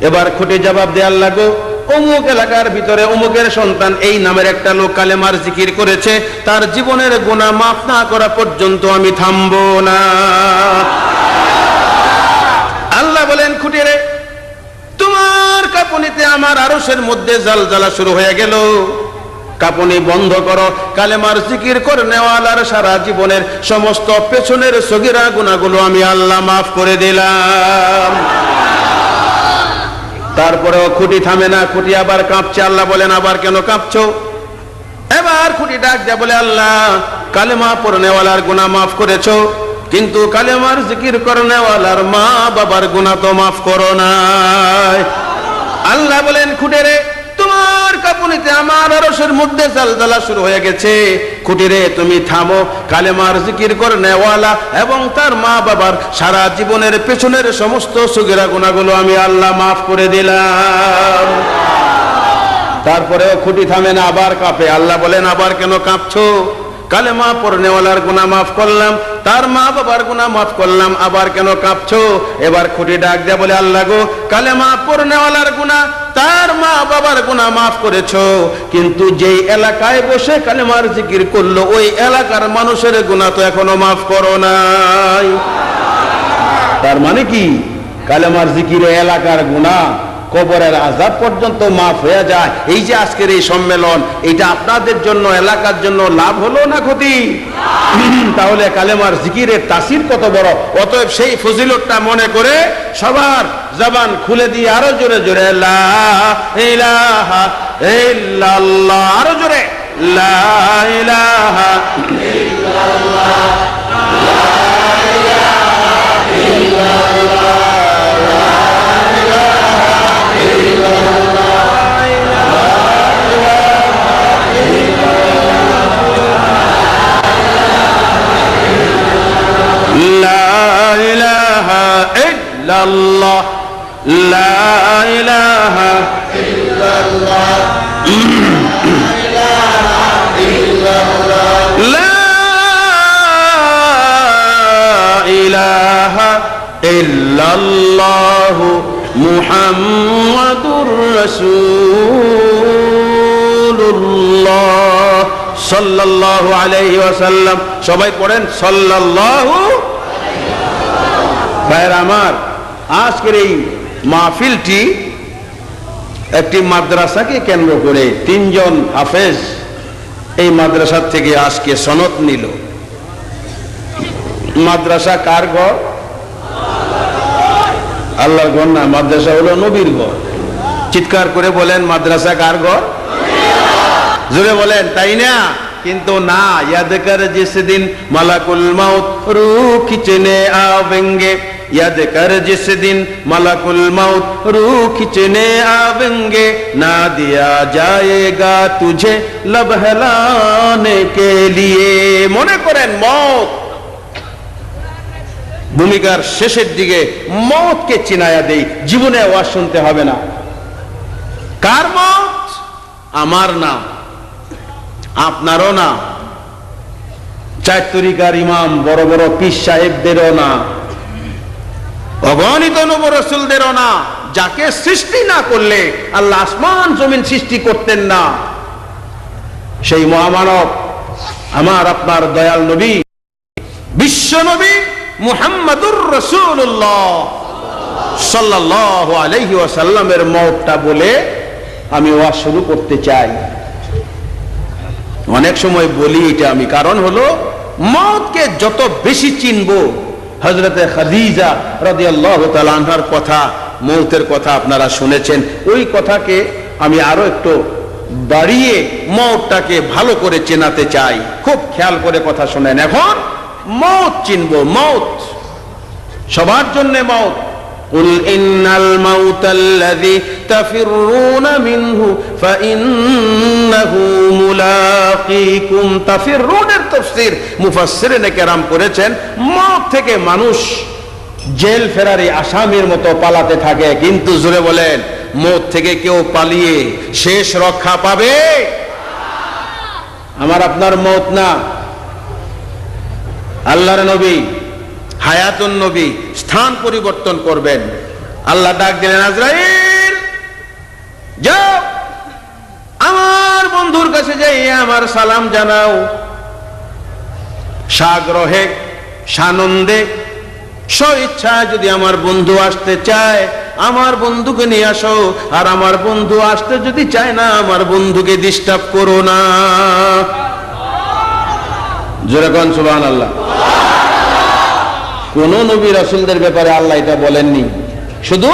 এবার খুঁটি জবাব দেয়, আল্লাহ গো, অমুক এলাকার ভিতরে অমুকের সন্তান এই নামের একটা লোক কালেমার জিকির করেছে, তার জীবনের গুনাহ মাফ না করা পর্যন্ত আমি থামবো না। আল্লাহ বলেন, খুঁটি রে, তোমার কাঁপুনিতে আমার আরশের মধ্যে জালজালা শুরু হয়ে গেল। কাঁপুনি বন্ধ করো, কালেমার জিকির করে নেওয়ালার সারা জীবনের সমস্ত পেছনের সগীরা গুনাহগুলো আমি আল্লাহ মাফ করে দিলাম। তারপরেও খুঁটি থামে না, খুঁটি আবার কাঁপছে। আল্লাহ বলেন, আবার কেন কাঁপছো? এবার খুঁটি ডাক দেয়া বলে, আল্লাহ কালেমা পড়নেওয়ালার গুনাহ মাফ করেছো, কিন্তু কালেমার জিকির করনেওয়ালার মা বাবার গুনাহ তো মাফ করো নাই। আল্লাহ বলেন, খুঁটি রে, তোমার কাঁপুনিতে আমার আরশের মধ্যে জালজালা শুরু হয়ে গেছে। খুঁটি রে, তুমি থামো, কালেমার জিকির করনেওয়ালা এবং তার মা বাবার সারা জীবনের পেছনের সমস্ত সগীরা গুনাহগুলো আমি আল্লাহ মাফ করে দিলাম। তারপরেও খুঁটি থামে না, আবার কাঁপে। আল্লাহ বলেন, আবার কেন কাঁপছো? কালেমা পড়নেওয়ালার গুনাহ মাফ করলাম, তার মা বাবার গুনাহ মাফ করলাম, আবার কেন কাঁপছো? এবার খুঁটি ডাক দেয়া বলে, আল্লাহ গো, কালেমা পড়নেওয়ালার গুনাহ, তার মা বাবার গুনাহ মাফ করেছো, কিন্তু যেই এলাকায় বসে কালেমার জিকির করলো ওই এলাকার মানুষের গুনাহ তো এখনো মাফ করো নাই। তার মানে কি? কালেমার জিকিরে এলাকার গুনাহ, কবরের আযাব পর্যন্ত মাফ হয়ে যায়। এই যে আজকের এই সম্মেলন, এটা আপনাদের জন্য, এলাকার জন্য লাভ হলো না ক্ষতি? তাহলে কালেমার জিকিরের তাসির কত বড়। অতএব সেই ফজিলতটা মনে করে সবার জবান খুলে দিয়ে আরো জোরে জোরে লা ইলাহা ইল্লাল্লাহ, আরো জোরে লা ইলাহা ইল্লাল্লাহ, লা ইলাহা ইল্লাল্লাহ, illallah, la ilaha illallah, la ilaha illallah, Muhammadur Rasulullah sallallahu alayhi wa sallam। সবাই পড়েন সাল্লাল্লাহু। ভাইরা আমার, আজকের এই মাহফিলটি একটি মাদ্রাসাকে কেন্দ্র করে তিনজন হাফেজ এই মাদ্রাসার থেকে আজকে সনদ নিল। মাদ্রাসা কার ঘর? আল্লাহর ঘর না, মাদ্রাসা হলো নবীর ঘর। চিৎকার করে বলেন, মাদ্রাসা কার ঘর? জোরে বলেন, তাই না? কিন্তু না, याद कर जिस दिन मलकुल मौत रूह खींचने आवेंगे, याद कर जिस दिन मलकुल मौत रूह खींचने आवेंगे, ना दिया जाएगा तुझे लब हिलाने के लिए। মনে করেন, মौत ভূমিকার শেষের দিকে মৌতকে চিনায়া দেই, জীবনে আওয়াজ শুনতে হবে না। কার মৌত? আমার না, আপনারও না, চার তরিকার ইমাম বড় বড় পীর সাহেবদেরও না, অগণিত নবী রাসূলদেরও না, যাকে সৃষ্টি না করলে আল্লাহ আসমান জমিন সৃষ্টি করতেন না, সেই মহামানব আমার আপনার দয়াল নবী, বিশ্ব নবী মুহাম্মাদুর রাসূলুল্লাহ সাল্লাল্লাহু আলাইহি ওয়াসাল্লামের মওতটা বলে আমি ওয়াজ শুরু করতে চাই। অনেক সময় বলি এটা আমি, কারণ হলো মওতকে যত বেশি চিনবো, হযরতে খাদিজা রাদিয়াল্লাহু তাআলা আনহার কথা, মওতের কথা আপনারা শুনেছেন, ওই কথাকে আমি আরো একটু বাড়িয়ে মওতটাকে ভালো করে চেনাতে চাই। খুব খেয়াল করে কথা শুনেন। এখন মওত চিনবো, মওত সবার জন্য মওত। قل إن الموت الذي تفرون منه فإنه ملاقيكم। তাফিরুনের তাফসীর মুফাসসিরিনে কেরাম করেছেন, মওত থেকে মানুষ জেল ফেরারি আসামির মতো পালাতে থাকে, কিন্তু জোরে বলেন, মওত থেকে কেউ পালিয়ে শেষ রক্ষা পাবে? আমার আপনার মওত না, আল্লাহর নবী হায়াতুন নবী স্থান পরিবর্তন করবেন। আল্লাহ ডাক দিলেন, আজরাইল যাও আমার বন্ধুর কাছে যাই, আমার সালাম জানাও। সাগ্রহে সানন্দে স্বইচ্ছায় যদি আমার বন্ধু আসতে চায় আমার বন্ধুকে নিয়ে আসো, আর আমার বন্ধু আসতে যদি চায় না আমার বন্ধুকে ডিস্টার্ব করো না। জোরে কোন সুবহানাল্লাহ। কোন নবী রাসূলদের ব্যাপারে আল্লাহ এটা বলেননি, শুধু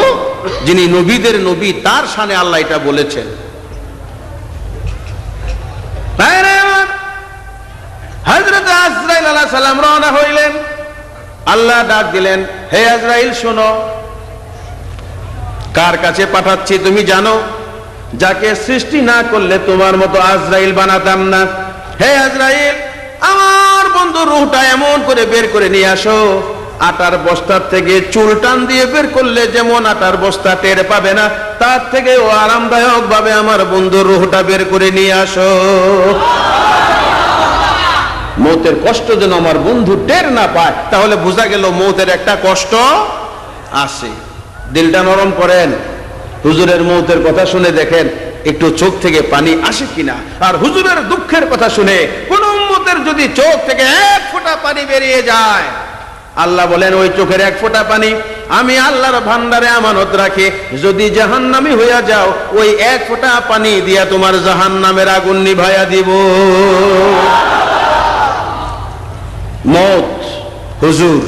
যিনি নবীদের নবী তার শানে আল্লাহ এটা বলেছেন। হযরত আজরাইল আলাইহিস সালাম রওনা হইলেন। আল্লাহ ডাক দিলেন, হে আজরাইল শোনো, কার কাছে পাঠাচ্ছি তুমি জানো? যাকে সৃষ্টি না করলে তোমার মতো আজরাইল বানাতাম না। হে আজরাইল, আমার বন্ধু রূহটা এমন করে বের করে নিয়ে আসো, আটার বস্তার থেকে চুল টান দিয়ে বের করলে যেমন আটার বস্তা টের পাবে না, তার থেকে ও আরামদায়ক ভাবে আমার বন্ধুর রূহটা বের করে নিয়ে আসো। মৌতের কষ্ট যেন আমার বন্ধু টের না পায়, তাহলে বোঝা গেল মৌতের একটা কষ্ট আছে। দিলটা নরম করেন, হুজুরের মৌতের কথা শুনে দেখেন একটু চোখ থেকে পানি আসে কিনা। আর হুজুরের দুঃখের কথা শুনে কোন উম্মতের যদি চোখ থেকে এক ফোঁটা পানি বেরিয়ে যায়, আল্লাহ বলেন ওই চোখের এক ফোঁটা পানি আমি আল্লাহর ভান্ডারে আমানত রাখি, যদি জাহান্নামী হইয়া যাও ওই এক ফোঁটা পানি দিয়া তোমার জাহান্নামের আগুন নিভাইয়া দিব। মৌত, হুজুর,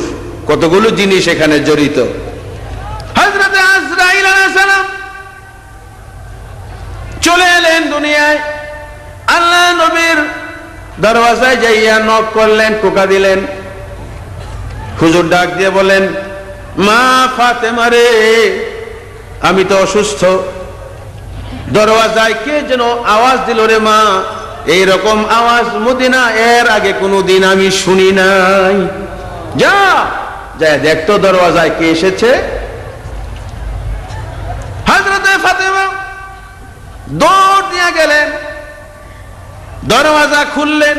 কতগুলো জিনিস এখানে জড়িত। হযরত আজরাইল আলাইহিস সালাম চলে এলেন দুনিয়ায়। আল্লাহ নবীর দরওয়াজায় যাইয়া নক করলেন, টোকা দিলেন। হুজুর ডাক দিয়ে বলেন, মা ফাতেমা রে, আমি তো অসুস্থ। দরওয়াজায় কে যেন আওয়াজ দিল রে মা, এইরকম আওয়াজ মদিনা এর আগে কোনোদিন আমি শুনি নাই। যা যা দেখতো দরওয়াজায় কে এসেছে। হযরতে ফাতেমা দৌড় দিয়ে গেলেন, দরওয়াজা খুললেন,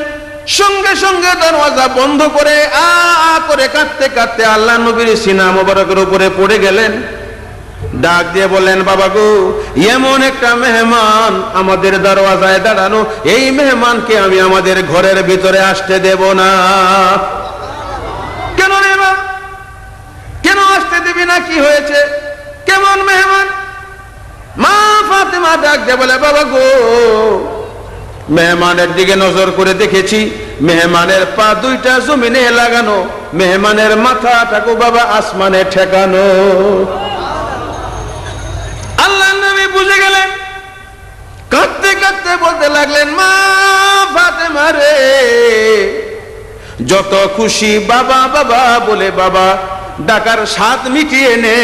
সঙ্গে সঙ্গে দরওয়াজা বন্ধ করে আ আ করে কাঁদতে কাঁদতে আল্লাহ নবীর সিনা মোবারকের উপরে পড়ে গেলেন। ডাক দিয়ে বলেন, বাবা গো, এমন একটা মেহমান আমাদের দরওয়াজায় দাঁড়ানো, এই মেহমানকে আমি আমাদের ঘরের ভিতরে আসতে দেব না। কেন রে মা, কেন আসতে দিবি না? কি হয়েছে? কেমন মেহমান? মা ফাতেমা ডাক দিয়ে বলে, বাবা গো, মেহমানের দিকে নজর করে দেখেছি মেহমানের পা দুইটা জমিনে লাগানো, মেহমানের মাথাটাকে বাবা আসমানে ঠেকানো। আল্লাহ নবী বুঝে গেলেন, কাঁদতে কাঁদতে বলতে লাগলেন, মা ফাতেমা রে, যত খুশি বাবা বাবা বলে বাবা ডাকার স্বাদ মিটিয়ে নে।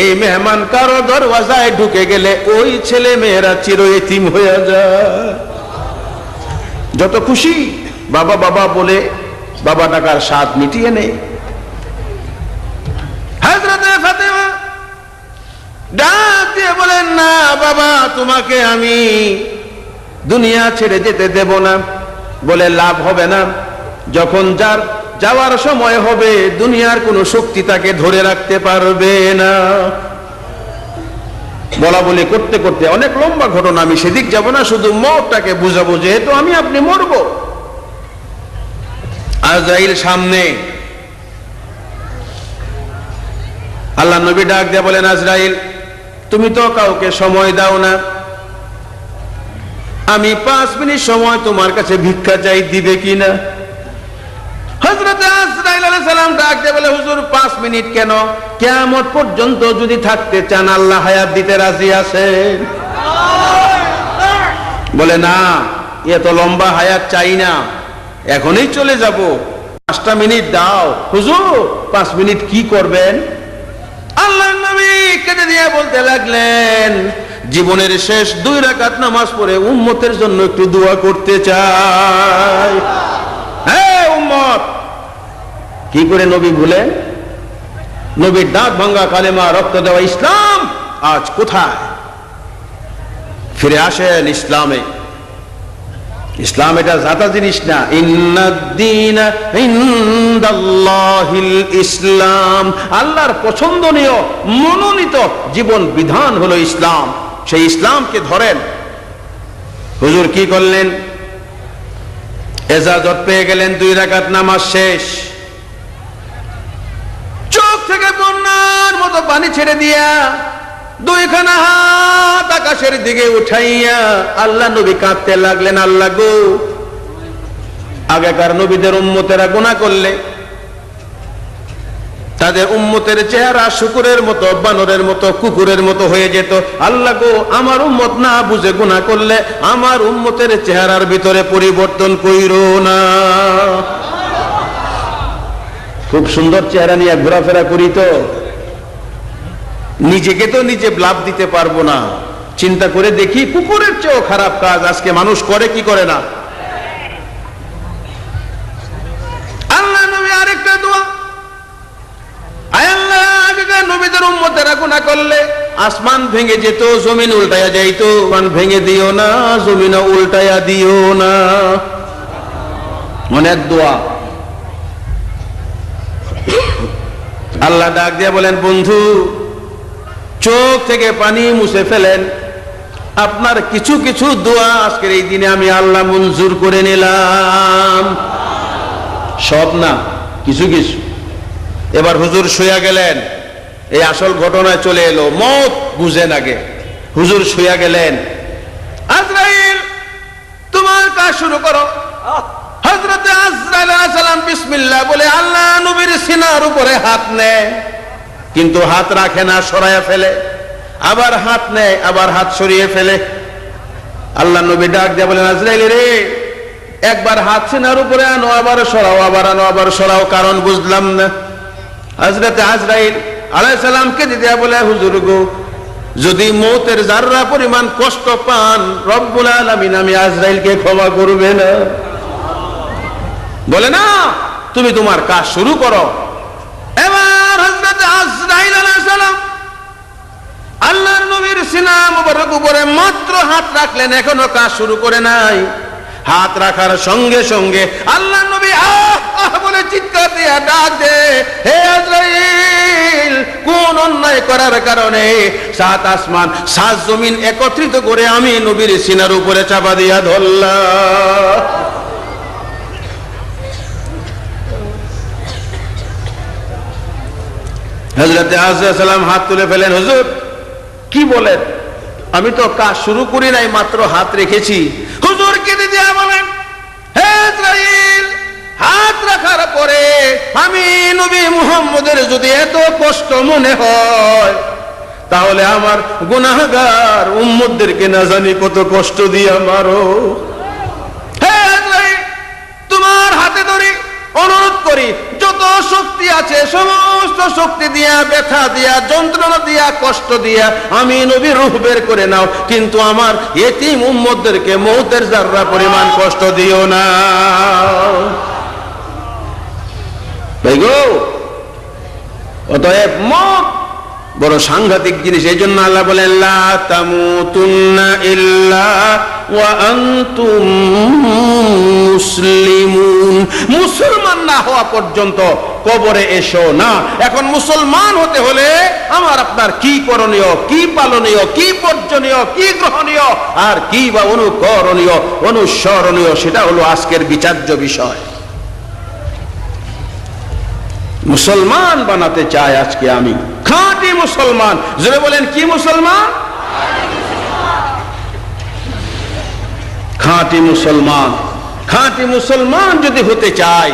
এই মেহমান কারো দরওয়াজায় ঢুকে গেলে ওই ছেলে মেয়েরা চির এতিম হয়ে যায়। যত খুশি বাবা বাবা বলে বাবা ডাকার স্বাদ মিটিয়ে নে। হযরতে ফাতেমা ডাক দিয়ে বলেন, না বাবা, তোমাকে আমি দুনিয়া ছেড়ে যেতে দেব না। বলে লাভ হবে না, যখন যার যাওয়ার সময় হবে দুনিয়ার কোনো শক্তি তাকে ধরে রাখতে পারবে না। বলা বলি করতে করতে অনেক লম্বা ঘটনা, আমি সেদিক যাব না, শুধু মওতটাকে বুঝাবো, যেহেতু আমি আপনি মরব। আজরাইল সামনে। আল্লাহ নবী ডাক দিয়ে বলেন, আজরাইল, তুমি তো কাউকে সময় দাও না, আমি 5 মিনিট সময় তোমার কাছে ভিক্ষা চাই, দিবে কিনা? হযরত আজরাইল আলাইহিস সালাম ডাক দিয়ে বলে, হুজুর 5 মিনিট কেন, কিয়ামত পর্যন্ত যদি থাকতে চান আল্লাহ হায়াত দিতে রাজি আছেন। বলে, না, এত লম্বা হায়াত চাই না, এখনই চলে যাব, 5টা মিনিট দাও। হুজুর 5 মিনিট কি করবেন? আল্লাহ নবী কেঁদে দিয়ে বলতে লাগলেন, জীবনের শেষ 2 রাকাত নামাজ পড়ে উম্মতের জন্য একটু দোয়া করতে চাই। হ্যাঁ উম্মত, কি করে নবী ভুলেন? নবীর দাঁত ভাঙ্গা কালেমা, রক্ত দেওয়া ইসলাম আজ কোথায়? ফিরে আসেন ইসলামে। ইসলাম এটা জাতা জিনিস না। ইন্নাদ-দীনা ইনদাল্লাহিল ইসলাম, আল্লাহর পছন্দনীয় মনোনীত জীবন বিধান হলো ইসলাম। সেই ইসলামকে ধরেন। হুজুর কি করলেন? এজাজত পেয়ে গেলেন, 2 রাকাত নামাজ শেষ। থেকে বন্যার মতো পানি ছেড়ে দিয়া দুইখানা হাত আকাশের দিকে উঠাইয়া আল্লাহ নবী কাঁদতে লাগলেন, আল্লাহ গো, আগেকার নবীদের উম্মতেরা গুনাহ করলে তাদের উম্মতের চেহারা শুকুরের মতো, বানরের মতো, কুকুরের মতো হয়ে যেত। আল্লাহ গো, আমার উম্মত না বুঝে গুনাহ করলে আমার উম্মতের চেহারার ভিতরে পরিবর্তন কইরো না। খুব সুন্দর চেহারা নিয়ে ঘোরাফেরা করি তো, নিজেকে তো নিজে লাভ দিতে পারবো না। চিন্তা করে দেখি, কুকুরের চেয়েও খারাপ কাজ আজকে মানুষ করে কি করে না। আল্লাহ নবী আরেকটা দোয়া, আয় আল্লাহ, আগেকার নবীদের উম্মতেরা গুনাহ করলে আসমান ভেঙে যেত, জমিন উল্টায়া যাইতো, আসমান ভেঙে দিও না, জমিন উল্টায়া দিও না। অনেক দোয়া। আল্লাহ ডাক দিয়ে বলেন, বন্ধু, চোখ থেকে পানি মুছে ফেলেন, আপনার কিছু কিছু দোয়া আজকের এই দিনে আমি আল্লাহ মঞ্জুর করে নিলাম। সব না, কিছু কিছু। এবার হুজুর শুয়া গেলেন, এই আসল ঘটনায় চলে এলো, মত বুঝেন আগে। হুজুর শুয়া গেলেন, আজরাইল তোমার কাজ শুরু করো। হযরত আজরাইল আলাইহিস সালাম বিসমিল্লাহ বলে আল্লাহ নবীর সিনার উপরে হাত নেয়, কিন্তু হাত রাখে না, সরাইয়া ফেলে। আবার হাত নেয়, আবার হাত সরিয়ে ফেলে। আল্লাহ নবী ডাক দিয়ে বলেন, আজরাইল রে, একবার হাত সিনার উপরে আনো, আবার সরাও, আবার আনো, আবার সরাও, কারণ বুঝলাম না। হযরত আজরাইল আলাইহিস সালামকে দিয়ে বলে, হুজুর গো, যদি মৌতের যাররা পরিমাণ কষ্ট পান, রব্বুল আলামিন আমি আজরাইলকে ক্ষমা করবে না। বলে না, তুমি তোমার কাজ শুরু করো। এবার হযরত আজরাইল আলাইহিস সালাম আল্লাহর নবীর সিনা মুবারক উপরে মাত্র হাত রাখলেন, এখনো কাজ শুরু করে নাই। হাত রাখার সঙ্গে সঙ্গে আল্লাহ নবী আহ আহ বলে চিৎকার দিয়ে ডাক দে, হে আজরাইল, কোন অন্যায় করার কারণে সাত আসমান সাত জমিন একত্রিত করে আমি নবীর সিনার উপরে চাপা দিয়া ধরলাম। হযরত আজরাইল সালাম হাত তুলে ফেলেন, হুজুর কি বলেন, আমি তো কাজ শুরু করি নাই, মাত্র হাত রেখেছি। হুজুর কেঁদে দিয়া বলেন, হে আজরাইল, হাত রাখার পরে আমি নবী মুহাম্মদের যদি এত কষ্ট মনে হয়, তাহলে আমার গুনাহগার উম্মতদেরকে না জানি কত কষ্ট দিয়ে মারো। হে আজরাইল, তোমার হাতে ধরি, অনুরোধ করি, যত শক্তি আছে সমস্ত শক্তি দিয়া, ব্যথা দিয়া, যন্ত্রণা দিয়া, কষ্ট দিয়া আমি নবী রূহ বের করে নাও, কিন্তু আমার এতিম উম্মতদেরকে মৌতের যাররা পরিমাণ কষ্ট দিও না। ভাই গো, অতএব মত বড় সাংঘাতিক জিনিস। এই জন্য আল্লাহ বলেন, লা তামুতুন্না ইল্লা ওয়া আনতুম মুসলিমুন। মুসলমান না হওয়া পর্যন্ত কবরে এসো না। এখন মুসলমান হতে হলে আমার আপনার কি করণীয়, কি পালনীয়, কি বর্জনীয়, কি গ্রহণীয়, আর কি বা অনুকরণীয়, অনুসরণীয়, সেটা হলো আজকের বিচার্য বিষয়। মুসলমান বানাতে চাই আজকে আমি, খাঁটি মুসলমান। জোরে বলেন, কি মুসলমান? খাঁটি মুসলমান। খাঁটি মুসলমান যদি হতে চাই,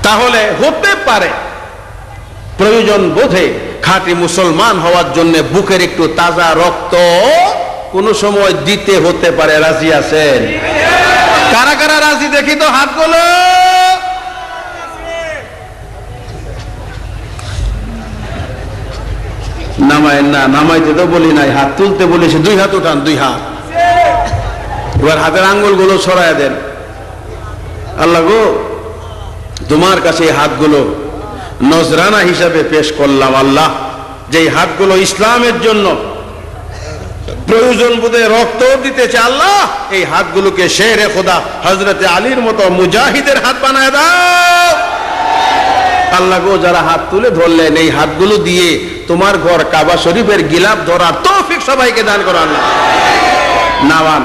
তাহলে হতে পারে প্রয়োজন বোধে খাঁটি মুসলমান হওয়ার জন্য বুকের একটু তাজা রক্ত কোন সময় দিতে হতে পারে। রাজি আছেন? কারা কারা রাজি দেখি তো হাতগুলো। নামায় না, নামাইতে তো বলি নাই, হাত তুলতে বলেছে। দুই হাত উঠান, দুই হাত। এবার হাতের আঙ্গুল গুলো ছড়ায় দেন। আল্লাহ গো, তোমার কাছে এই হাতগুলো নজরানা হিসাবে পেশ করলাম। আল্লাহ, যে হাতগুলো ইসলামের জন্য প্রয়োজন বোধে রক্ত দিতেছে, আল্লাহ এই হাতগুলোকে শেরে খোদা হযরতে আলীর মতো মুজাহিদের হাত বানায় দাও। আল্লাহ গো, যারা হাত তুলে ধরলেন, এই হাতগুলো দিয়ে তোমার ঘর কাবা শরীফের গিলাফ ধরার তৌফিক সবাইকে দান করো আল্লাহ। নামান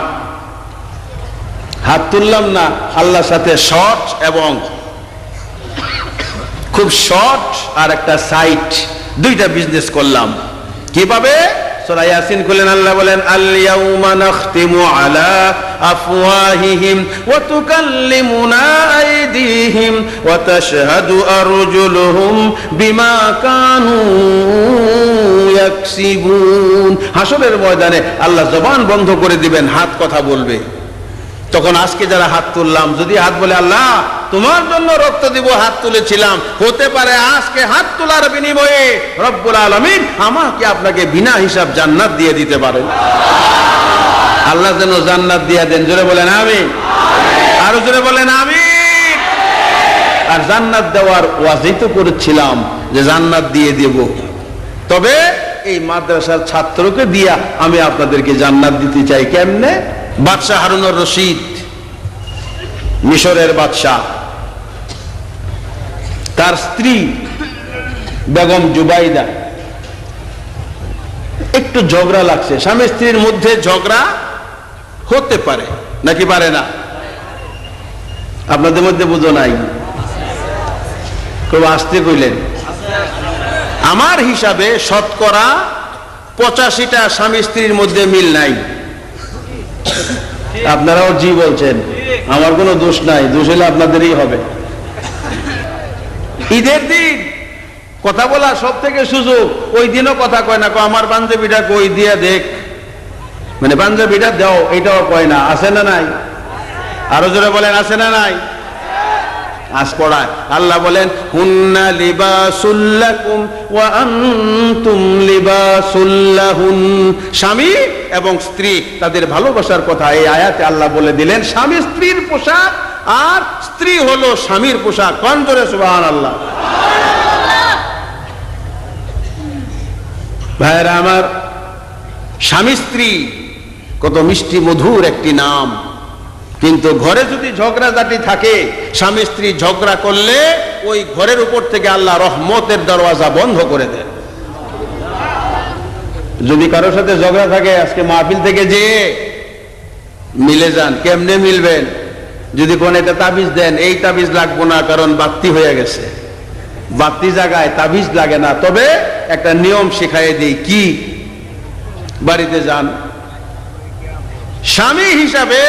হাত তুললাম না, আল্লাহর সাথে শর্ট এবং খুব শর্ট আর একটা সাইট, দুইটা বিজনেস করলাম। কিভাবে? সূরা ইয়াসিন খুলেন, আল্লাহ বলেন আল ইয়াউমা নাখতিমু আলা আফওয়াহিহিম ওয়া তুকাল্লিমুনা আইদিহিম ওয়া তাশহাদু আরজুলুহুম বিমা কানু ইয়াকসিবুন। হাসরের ময়দানে আল্লাহ জবান বন্ধ করে দিবেন, হাত কথা বলবে। তখন আজকে যারা হাত তুললাম, যদি হাত বলে আল্লাহ তোমার জন্য রক্ত দিব, হাত তুলেছিলাম, হতে পারে আজকে হাত তোলার বিনিময়ে রব্বুল আলামিন আমাকে আপনাকে বিনা হিসাব জান্নাত দিয়ে দিতে পারেন। আল্লাহ যেন জান্নাত দিয়ে দেন। জোরে বলেন আমিন। আরো জোরে বলেন আমিন। আর জান্নাত দেওয়ার ওয়াজি তো করেছিলাম যে জান্নাত দিয়ে দেব, তবে এই মাদ্রাসার ছাত্রকে দিয়া আমি আপনাদেরকে জান্নাত দিতে চাই। কেমনে? বাদশাহ হারুনুর রশিদ, মিশরের বাদশাহ, তার স্ত্রী বেগম জুবাইদা, একটু ঝগড়া লাগছে। স্বামী স্ত্রীর মধ্যে ঝগড়া হতে পারে নাকি পারে না? আপনাদের মধ্যে বুঝো নাই? খুব আস্তে কইলেন। আমার হিসাবে শতকরা 85টা স্বামী স্ত্রীর মধ্যে মিল নাই। আপনারাও জি বলছেন, আমার কোনো দোষ নাই, দোষ হলে আপনাদেরই হবে। ঈদের দিন কথা বলা সব থেকে সুযোগ। ওই দিনও কথা কয় না, আমার পাঞ্জাবিটা কই দিয়া দেখ, মানে পাঞ্জাবিটা দাও, এটাও কয় না। আছে না নাই? আরো জোরে বলেন আছে না নাই? আজ পড়ায় আল্লাহ বলেন হুন্না লিবাসুল লাকুম ওয়া আনতুম লিবাসুল লাহুন। স্বামী এবং স্ত্রী তাদের ভালোবাসার কথা এই আয়াতে আল্লাহ বলে দিলেন। স্বামী স্ত্রীর পোশাক আর স্ত্রী হলো স্বামীর পোশাক। কোন জোরে সুবহানাল্লাহ। ভাইরা আমার, স্বামী স্ত্রী কত মিষ্টি মধুর একটি নাম, কিন্তু ঘরে যদি ঝগড়াঝাটি থাকে, স্বামী স্ত্রী ঝগড়া করলে ওই ঘরের উপর থেকে আল্লাহ রহমতের দরওয়াজা বন্ধ করে দেন। যদি কারোর সাথে ঝগড়া থাকে, আজকে মাহফিল থেকে যে মিলে যান। কেমনে মিলবেন? যদি কোন একটা তাবিজ দেন, এই তাবিজ লাগবো না কারণ বাতি হয়ে গেছে, বাতি জায়গায় তাবিজ লাগে না, তবে একটা নিয়ম শিখাই দিই। কি? বাড়িতে যান, স্বামী হিসাবে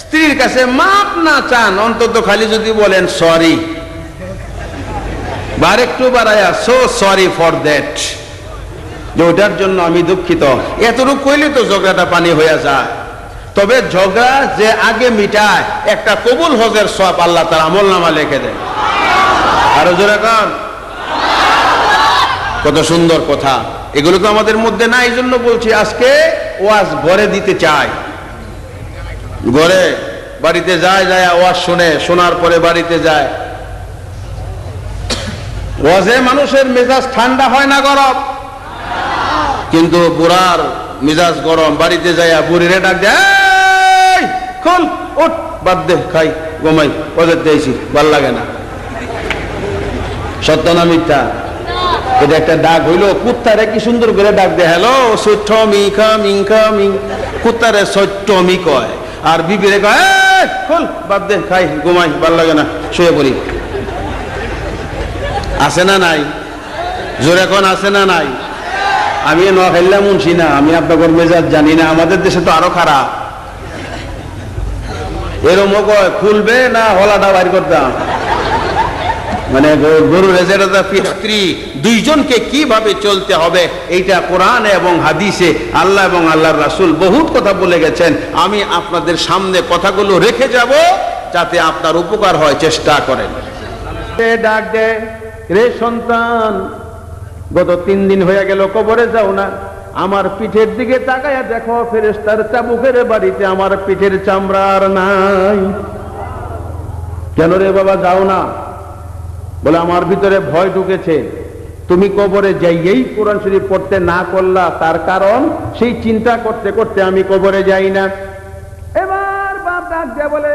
স্ত্রীর কাছে মাপ না চান, অন্তত খালি যদি বলেন সরি, বার একটু বাড়ায়া সো সরি ফর দ্যাট, যে ওটার জন্য আমি দুঃখিত, এতটুকু কইলে তো ঝগড়াটা পানি হয়ে যায়। তবে ঝগড়া যে আগে মিটায়, একটা কবুল হজের সওয়াব আল্লাহ তার আমল নামা লিখে দেন। আরো জোরে কান। কত সুন্দর কথা, এগুলো তো আমাদের মধ্যে নাই। এই জন্য বলছি আজকে ওয়াজ ঘরে দিতে চাই। ঘরে বাড়িতে যায়, যায় ওয়াজ শুনে, শোনার পরে বাড়িতে যায়। ওয়াজে মানুষের মেজাজ ঠান্ডা হয় না গরম? কিন্তু বুড়ার মেজাজ গরম। বাড়িতে যায় বুড়িরে ডাক দেয়, খোল ওঠ, বাদ দে, খাই ঘুমাই, ওদের দিয়েছি, ভাল লাগে না। সত্য না মিথ্যা? এটা একটা ডাক হইলো। কুত্তারে কি সুন্দর করে ডাক দেয়, হ্যালো সত্য মিখা মিংখা মিং, কুত্তারে সত্য মি কয়, আর বিবিরে কয় খোল, বাদ দে, খাই ঘুমাই, ভাল লাগে না, শুয়ে পড়ি। আছে না নাই? জোরে এখন আছে না নাই? আমি নোয়াখাইল্লা মুন্সি না, আমি আপনাদের মেজাজ জানি না। আমাদের দেশে তো আরো খারাপ। এরম কয় খুলবে না হলাটা বাইর করতাম, মানে গরুর স্ত্রী দুইজনকে কিভাবে চলতে হবে এইটা কোরআন এবং হাদিসে আল্লাহ এবং আল্লাহর রাসূল বহুত কথা বলে গেছেন। আমি আপনাদের সামনে কথাগুলো রেখে যাব যাতে আপনার উপকার হয়, চেষ্টা করেন। ডাক দে, রে সন্তান, গত 3 দিন হয়ে গেল কবরে যাও না। আমার পিঠের দিকে তাকায়া দেখো, ফেরেশতার চাবুকের বাড়িতে আমার পিঠের চামড়া আর নাই। কেন রে বাবা যাও না? বলে আমার ভিতরে ভয় ঢুকেছে। তুমি কবরে যাইয়েই কোরআন শরীফ পড়তে না করলা, তার কারণ সেই চিন্তা করতে করতে আমি কবরে যাই না। এবার বাপ ডাক দিয়া বলে,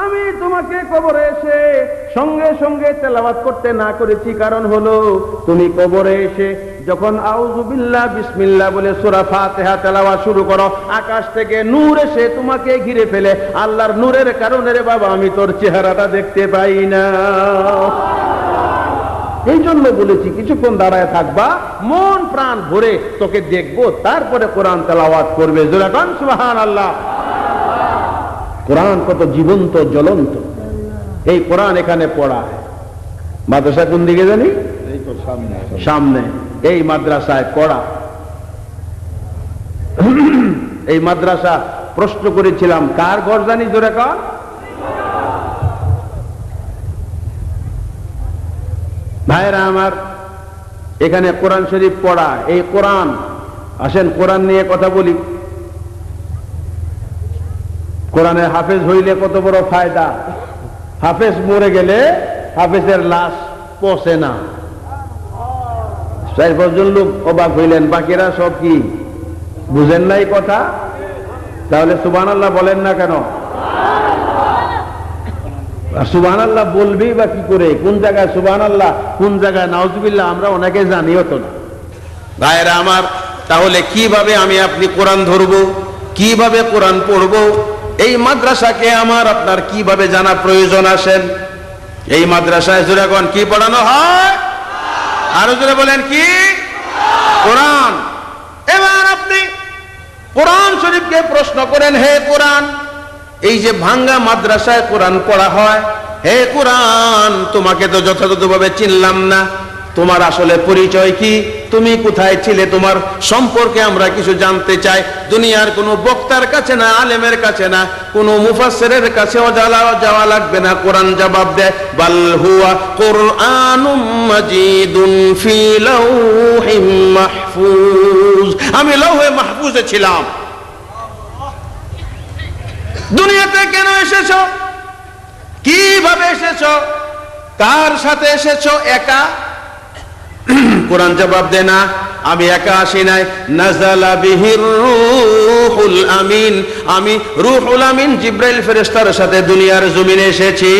আমি তোমাকে কবরে এসে সঙ্গে সঙ্গে তেলাওয়াত করতে না করেছি, কারণ হলো তুমি কবরে এসে যখন আউযু বিল্লাহ বিসমিল্লাহ বলে সূরা ফাতিহা তেলাওয়াত শুরু করো, আকাশ থেকে নূর এসে তোমাকে ঘিরে ফেলে। আল্লাহর নূরের কারণে রে বাবা আমি তোর চেহারাটা দেখতে পাই না। এই জন্য বলেছি কিছুক্ষণ দাঁড়ায় থাকবা, মন প্রাণ ভরে তোকে দেখবো, তারপরে কোরআন তেলাওয়াত করবে। জোরে কান সুবহানাল্লাহ। কোরআন কত জীবন্ত জ্বলন্ত। এই কোরআন এখানে পড়া হয়। মাদ্রাসা কোন দিকে জানি? সামনে। এই মাদ্রাসায় পড়া। এই মাদ্রাসা প্রশ্ন করেছিলাম কার ঘর জানি? জোরে কান। ভাইরা আমার, এখানে কোরআন শরীফ পড়া, এই কোরআন, আসেন কোরআন নিয়ে কথা বলি। কোরআনের হাফেজ হইলে কত বড় ফায়দা। হাফেজ মরে গেলে হাফেজের লাশ পচে না। 4-5 জন লোক অবাক হইলেন, বাকিরা সব কি বুঝেন নাই কথা? তাহলে সুবহানাল্লাহ বলেন না কেন? সুবহানাল্লাহ বলবি বা কি করে? কোন জায়গায় সুবহানাল্লাহ, কোন জায়গায় নাউজুবিল্লাহ আমরা অনেকে জানিও তো না। ভাইরা আমার, তাহলে কিভাবে আমি আপনি কোরআন ধরবো, কিভাবে কোরআন পড়বো? এই মাদ্রাসাকে আমার আপনার কিভাবে জানা প্রয়োজন? আসেন, এই মাদ্রাসায় জোরে কোন কি পড়ানো হয়? আরো জোরে বলেন কি? কোরআন। এবার আপনি কোরআন শরীফকে প্রশ্ন করেন, হে কোরআন, এই যে ভাঙ্গা মাদ্রাসায় কোরআন পড়া হয়, হে কোরআন, তোমাকে তো যথাযথভাবে চিনলাম না, তোমার আসলে পরিচয় কি? তুমি কোথায় ছিলে? তোমার সম্পর্কে আমরা কিছু জানতে চাই। দুনিয়ার কোনো বক্তার কাছে না, আলেমের কাছে না, কোনো মুফাসসিরের কাছেও যাওয়া লাগবে না। কোরআন জবাব দেয়, বাল হুয়া কুরআনুম মাজিদুন ফি লাউহিম মাহফুজ। আমি লৌহে মাহফুজে ছিলাম। দুনিয়াতে কেন এসেছো? কিভাবে এসেছো? কার সাথে এসেছো? একা? কোরআন জবাব দেয় না, আমি একা আসি নাই। নাযালা বিহির রূহুল আমিন, আমি রূহুল আমিন জিবরাইল ফেরেশতার সাথে দুনিয়ার জমিনে এসেছি।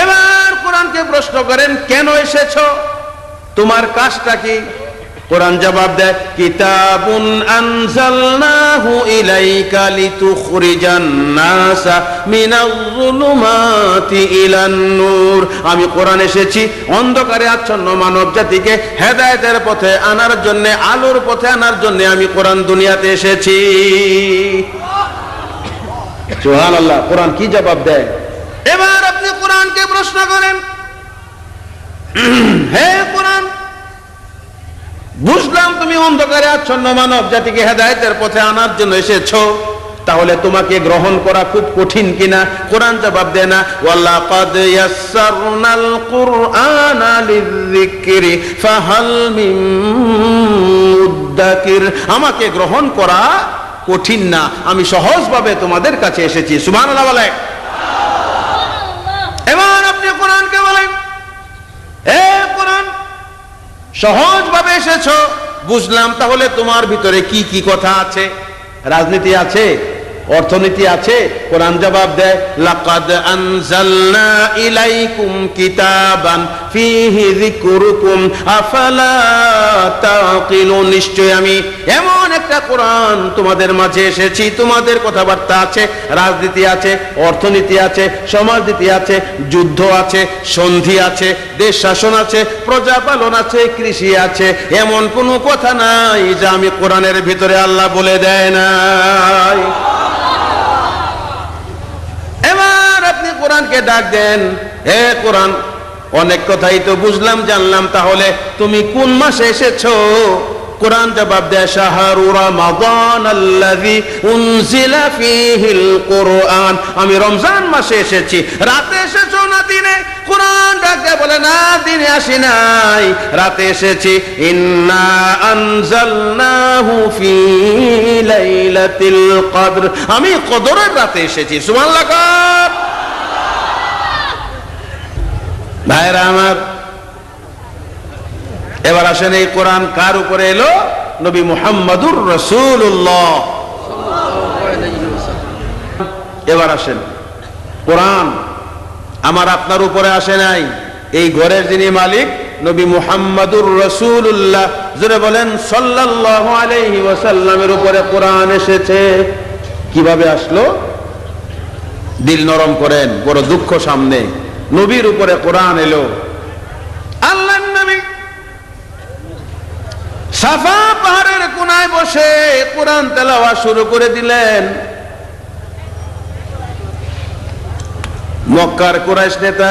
এবার কোরআনকে প্রশ্ন করেন, কেন এসেছো? তোমার কাজটা কি? কোরআন জবাব দেয়, কিতাবুন আনজালনাহু ইলাইকা লিতুখরিজান নাসা মিনাজ-যুলুমাতি ইলান নূর। আমি কোরআন এসেছি অন্ধকারে আচ্ছন্ন মানব জাতিকে হেদায়েতের পথে আনার জন্য, আলোর পথে আনার জন্য আমি কোরআন দুনিয়াতে এসেছি। সুবহানাল্লাহ। কোরআন কি জবাব দেয়? এবার আপনি কোরআনকে প্রশ্ন করেন, হে কোরআন, বুঝলাম তুমি অন্ধকারে আচ্ছন্ন মানব জাতিকে হেদায়েতের পথে আনার জন্য এসেছো, তাহলে তোমাকে গ্রহণ করা খুব কঠিন কিনা? কোরআন জবাব দেয় না, ওয়ালাকাদ ইয়াসসারনাল কুরআনা লিযিকরি ফাহাল মিন মুদ্দাকির। আমাকে গ্রহণ করা কঠিন না, আমি সহজভাবে তোমাদের কাছে এসেছি। সুবহানাল্লাহ বলে। এবার আপনি কোরআনকে বলেন, হে কোরআন, সহজভাবে এসেছো, বুঝলাম, তাহলে তোমার ভিতরে কি কি কথা আছে? রাজনীতি আছে, অর্থনীতি আছে? কোরআন জবাব দেয়, লাকাদ আনজালনা ইলাইকুম কিতাবান ফীহি যিকরুকুম আফালা তাকিলুন। নিশ্চয় আমি এমন একটা কোরআন তোমাদের মাঝে এসেছি, তোমাদের কথাবার্তা আছে, রাজনীতি আছে, অর্থনীতি আছে, সমাজনীতি আছে, যুদ্ধ আছে, সন্ধি আছে, দেশ শাসন আছে, প্রজা পালন আছে, কৃষি আছে। এমন কোনো কথা নাই যা আমি কোরআনের ভিতরে আল্লাহ বলে দেয় নাই। এবার আপনি কোরআনকে ডাক দেন, হে কোরআন, অনেক কথাই তো বুঝলাম, জানলাম, তাহলে তুমি কোন মাসে এসেছো? কোরআন জবাব দেয়, শাহরু রমাদান আল্লাযী উনজিলা ফীহিল কুরআন। আমি রমজান মাসে এসেছি। রাতে এসেছো না দিনে? কোরআন ডাক দেয়, বলে না, দিনে আসি নাই, রাতে এসেছি। ইন্না আনজালনাহু ফী লাইলাতিল কদর। আমি কদরের রাতে এসেছি। সুবহানাল্লাহ। ভাইরা আমার, এবার আসেন, এই কোরআন কার উপরে এলো? নবী মুহাম্মদুর রাসূলুল্লাহ। এবার আসেন, কোরআন আমার আপনার উপরে আসে নাই, এই ঘরের যিনি মালিক নবী মুহাম্মদুর রাসূলুল্লাহ, জোরে বলেন সাল্লাল্লাহু আলাইহি ওয়াসাল্লামের উপরে কোরআন এসেছে। কিভাবে আসলো? দিল নরম করেন, বড় দুঃখ সামনে। নবীর উপরে কোরআন এলো, আল্লাহর নবী সাফা পাহাড়ের কোনায় বসে কোরআন তেলাওয়াত শুরু করে দিলেন। মক্কার কুরাইশ নেতা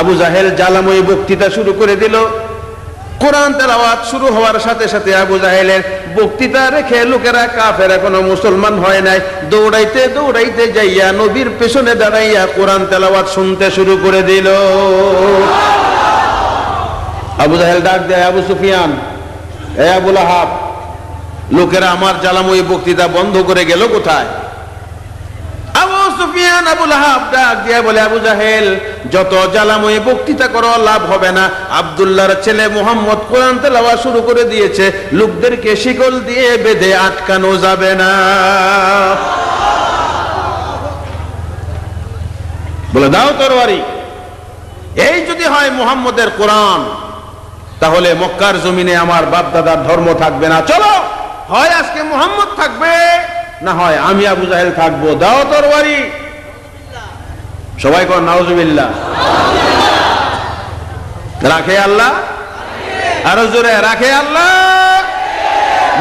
আবু জাহেল জ্বালাময়ী বক্তৃতা শুরু করে দিল। কোরআন তেলাওয়াত শুরু হওয়ার সাথে সাথে আবু জাহেলের বক্তৃতা রেখে লোকেরা, কাফের এখনো মুসলমান হয় নাই, দৌড়াইতে দৌড়াইতে যাইয়া নবীর পেছনে দাঁড়াইয়া কোরআন তেলাওয়াত শুনতে শুরু করে দিল। আবু জাহেল ডাক দেয়, আবু সুফিয়ান, এ আবু লাহাব, লোকেরা আমার জ্বালাময়ী বক্তৃতা বন্ধ করে গেল কোথায়? আবু সুফিয়ান আবু লাহাব ডাক দিয়ে বলে, আবু জাহেল, যত জ্বালাময়ী বক্তৃতা করো লাভ হবে না। আব্দুল্লাহর ছেলে মুহাম্মদ কোরআন তেলাওয়াত শুরু করে দিয়েছে, লোকদেরকে শিকল দিয়ে বেঁধে আটকানো যাবে না। বলে দাও তরবারি। এই যদি হয় মুহাম্মদের কোরআন, তাহলে মক্কার জমিনে আমার বাপ দাদার ধর্ম থাকবে না। চলো, হয় আজকে মুহাম্মদ থাকবে, না হয় আমি আবু জাহেল থাকবো। দাও তরবারি। সবাই কর নাউজুবিল্লাহ। রাখে আল্লাহ, আরো জোরে রাখে আল্লাহ,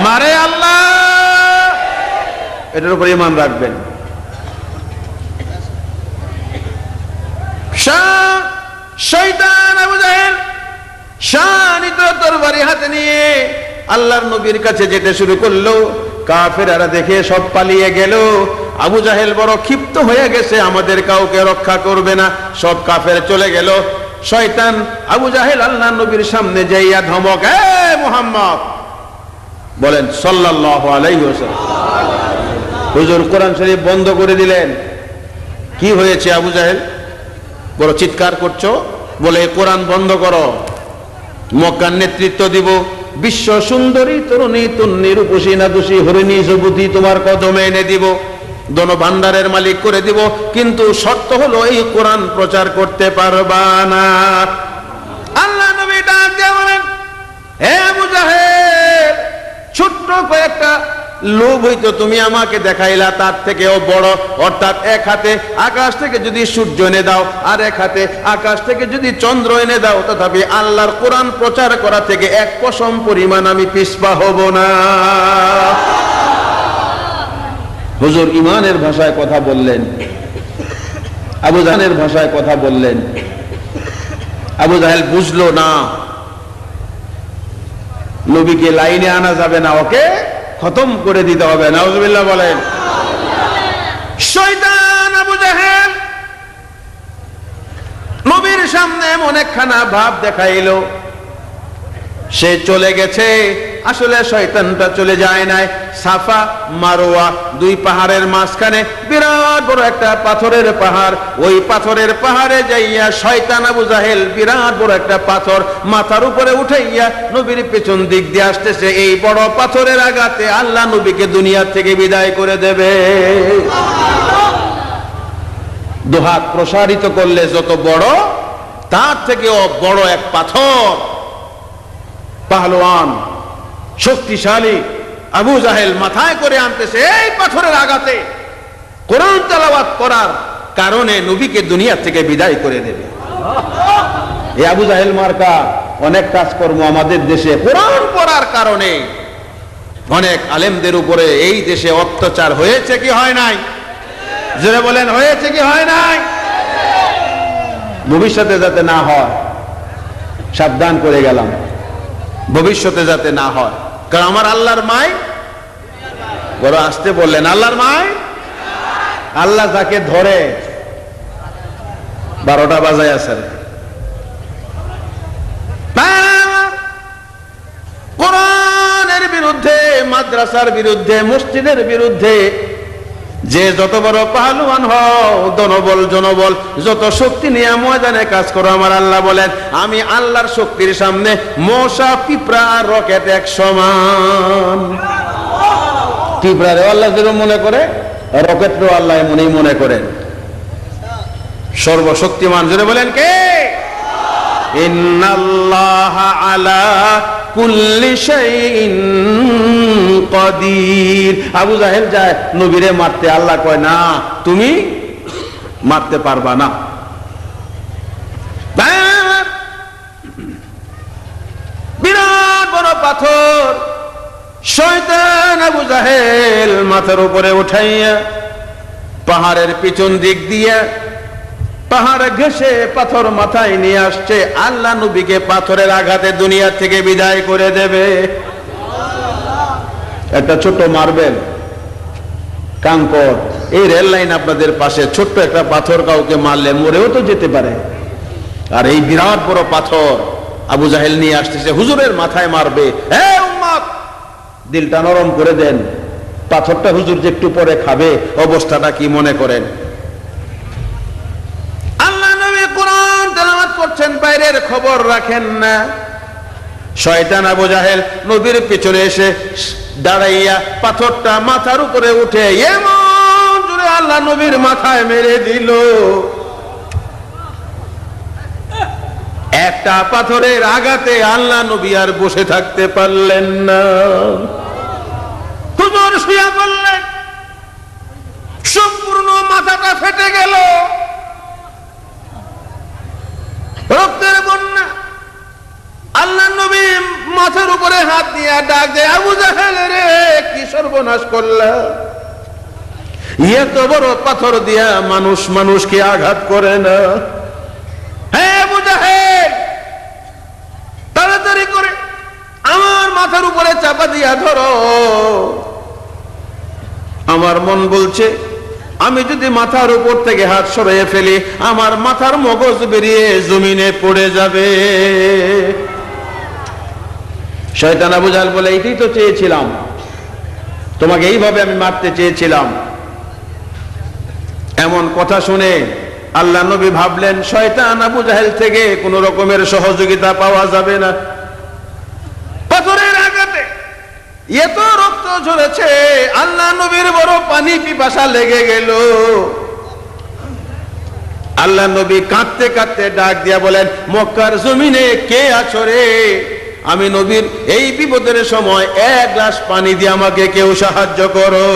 মারে আল্লাহ। এটার উপর ঈমান রাখবেন। শয়তান আবু জাহেল শানিত তরবারি হাতে নিয়ে আল্লাহর নবীর কাছে যেতে শুরু করলো। কাফেররা দেখে সব পালিয়ে গেল। আবু জাহেল বড় ক্ষিপ্ত হয়ে গেছে, আমাদের কাউকে রক্ষা করবে না। সব কাফের চলে গেল। শয়তান আবু জাহেল আল্লাহর নবীর সামনে যাইয়া ধমক, এ মুহাম্মদ, বলেন সাল্লাল্লাহু আলাইহি ওয়াসাল্লাম। হুজুর কোরআন শরীফ বন্ধ করে দিলেন। কি হয়েছে আবু জাহেল? বড় চিৎকার করছো? বলে কোরআন বন্ধ করো, মক্কার নেতৃত্ব দিব, বিশ্ব সুন্দরী তরুণী তন্নি রূপসী নাদুসী হরিণী যুবতী তোমার কদমে এনে দিব, দন ভান্ডারের মালিক করে দিব, কিন্তু শর্ত হলো এই কোরআন প্রচার করতে পারবা না। আল্লাহ নবী ডাক দিয়ে বলেন, হে আবু জাহেল, ছোট্ট কয়েকটা লোভ হইতো তুমি আমাকে দেখাইলা, তার থেকেও বড়। অর্থাৎ এক হাতে আকাশ থেকে যদি সূর্য এনে দাও, আর এক হাতে আকাশ থেকে যদি চন্দ্র এনে দাও, তথাপি আল্লাহর কোরআন প্রচার করা থেকে এক পশম পরিমাণ আমি পিছপা হব না। হুজুর ইমানের ভাষায় কথা বললেন, আবু জাহেলের ভাষায় কথা বললেন। আবু জাহেল বুঝলো না, নবীকে লাইনে আনা যাবে না, ওকে খতম করে দিতে হবে। নাউজুবিল্লাহ বলেন। শয়তান আবু জাহেল নবীর সামনে এমন একখানা ভাব দেখাইলো, সে চলে গেছে। আসলে শয়তানটা চলে যায় নাই। সাফা মারোয়া দুই পাহাড়ের মাঝখানে বিরাট বড় একটা পাথরের পাহাড়। ওই পাথরের পাহাড়ে যাইয়া শয়তান আবু জাহেল বিরাট বড় একটা পাথর মাথার উপরে উঠাইয়া নবীর পেছন দিক দিয়ে আসতেছে। এই বড় পাথরের আঘাতে আল্লাহ নবীকে দুনিয়া থেকে বিদায় করে দেবে। দুহাত প্রসারিত করলে যত বড়, তার থেকেও বড় এক পাথর। পাহলোয়ান শক্তিশালী আবু জাহেল মাথায় করে আনতেছে। এই পাথরের আঘাতে কোরআন তেলাওয়াত করার কারণে নবীকে দুনিয়া থেকে বিদায় করে দেবে। এই আবু জাহেল মার্কা অনেক কাজকর্ম আমাদের দেশে কোরআন পড়ার কারণে অনেক আলেমদের উপরে এই দেশে অত্যাচার হয়েছে কি হয় নাই? যারা বলেন হয়েছে কি হয় নাই? ভবিষ্যতে যাতে না হয়, সাবধান করে গেলাম, ভবিষ্যতে যাতে না হয়। কারণ আমার আল্লাহর মাই, বড় আসতে বললেন, আল্লাহর মাই, আল্লাহ যাকে ধরে 12টা বাজায় আছে। কোরআনের বিরুদ্ধে, মাদ্রাসার বিরুদ্ধে, মসজিদের বিরুদ্ধে যে যত বড় পাহলুয়ান হও, দনবল জনবল যত শক্তি নিয়ে ময়দানে কাজ করো, আমার আল্লাহ বলেন আমি আল্লাহর শক্তির সামনে মশা পিঁপড়া আর রকেট এক সমান। পিঁপড়ারেও আল্লাহ যেরকম মনে করে, রকেটও আল্লাহ মনেই মনে করেন। সর্বশক্তিমান জোরে বলেন কে? ইন্নাল্লাহা আলা কুল্লি শাইইন কাদির। আবু জাহেল যায় নবীরে মারতে, আল্লাহ কয় না, তুমি মারতে পারবা না। বিরাট বড় পাথর শয়তান আবু জাহেল মাথার উপরে উঠাইয়া পাহাড়ের পিছন দিক দিয়ে পাহাড় ঘেঁষে পাথর মাথায় নিয়ে আসছে। আল্লাহ নবীকে পাথরের আঘাতে দুনিয়া থেকে বিদায় করে দেবে। একটা ছোট্ট মার্বেল কাঙ্কর, এই রেল লাইন আপনাদের পাশে, ছোট্ট একটা পাথর কাউকে মারলে মরেও তো যেতে পারে। আর এই বিরাট বড় পাথর আবু জাহেল নিয়ে আসতেছে, হুজুরের মাথায় মারবে। হে উম্মত, দিলটা নরম করে দেন, পাথরটা হুজুর যে একটু পরে খাবে, অবস্থাটা কি মনে করেন? আল্লাহ নবী কোরআন তেলাওয়াত করছেন, বাইরের খবর রাখেন না। শয়তান আবু জাহেল নবীর পিছনে এসে দাঁড়াইয়া পাথরটা মাথার উপরে উঠে এমন জোরে আল্লাহ নবীর মাথায় মেরে দিল, একটা পাথরের আঘাতে আল্লাহ নবী আর বসে থাকতে পারলেন না। হুজুর শুয়ে পড়লেন, সম্পূর্ণ মাথাটা ফেটে গেল, রক্তের বন্যা। আল্লাহ নবী মাথার উপরে হাত দিয়ে ডাক দেয়, আবু জাহেল রে, কি সর্বনাশ করলা? এত বড় পাথর দিয়া মানুষ মানুষকে আঘাত করে না। হ্যাঁ আবু জাহেল, তাড়াতাড়ি করে আমার মাথার উপরে চাপা দিয়া ধরো। আমার মন বলছে আমি যদি মাথার উপর থেকে হাত সরিয়ে ফেলি, আমার মাথার মগজ বেরিয়ে জমিনে পড়ে যাবে। শয়তান আবু জাহেল বলে, এইটাই তো চেয়েছিলাম, তোমাকে এইভাবে আমি মারতে চেয়েছিলাম। এমন কথা শুনে আল্লাহ নবী ভাবলেন শয়তান আবু জাহেল থেকে কোন রকমের সহযোগিতা পাওয়া যাবে না। পাথরের আঘাতে এত রক্ত ঝরেছে, আল্লাহ নবীর বড় পানি পিপাসা লেগে গেল। আল্লাহ নবী কাঁদতে কাঁদতে ডাক দিয়া বলেন, মক্কার জমিনে কে আছো রে? আমি নবীর এই বিপদের সময় এক গ্লাস পানি দিয়ে আমাকে কেউ সাহায্য করো।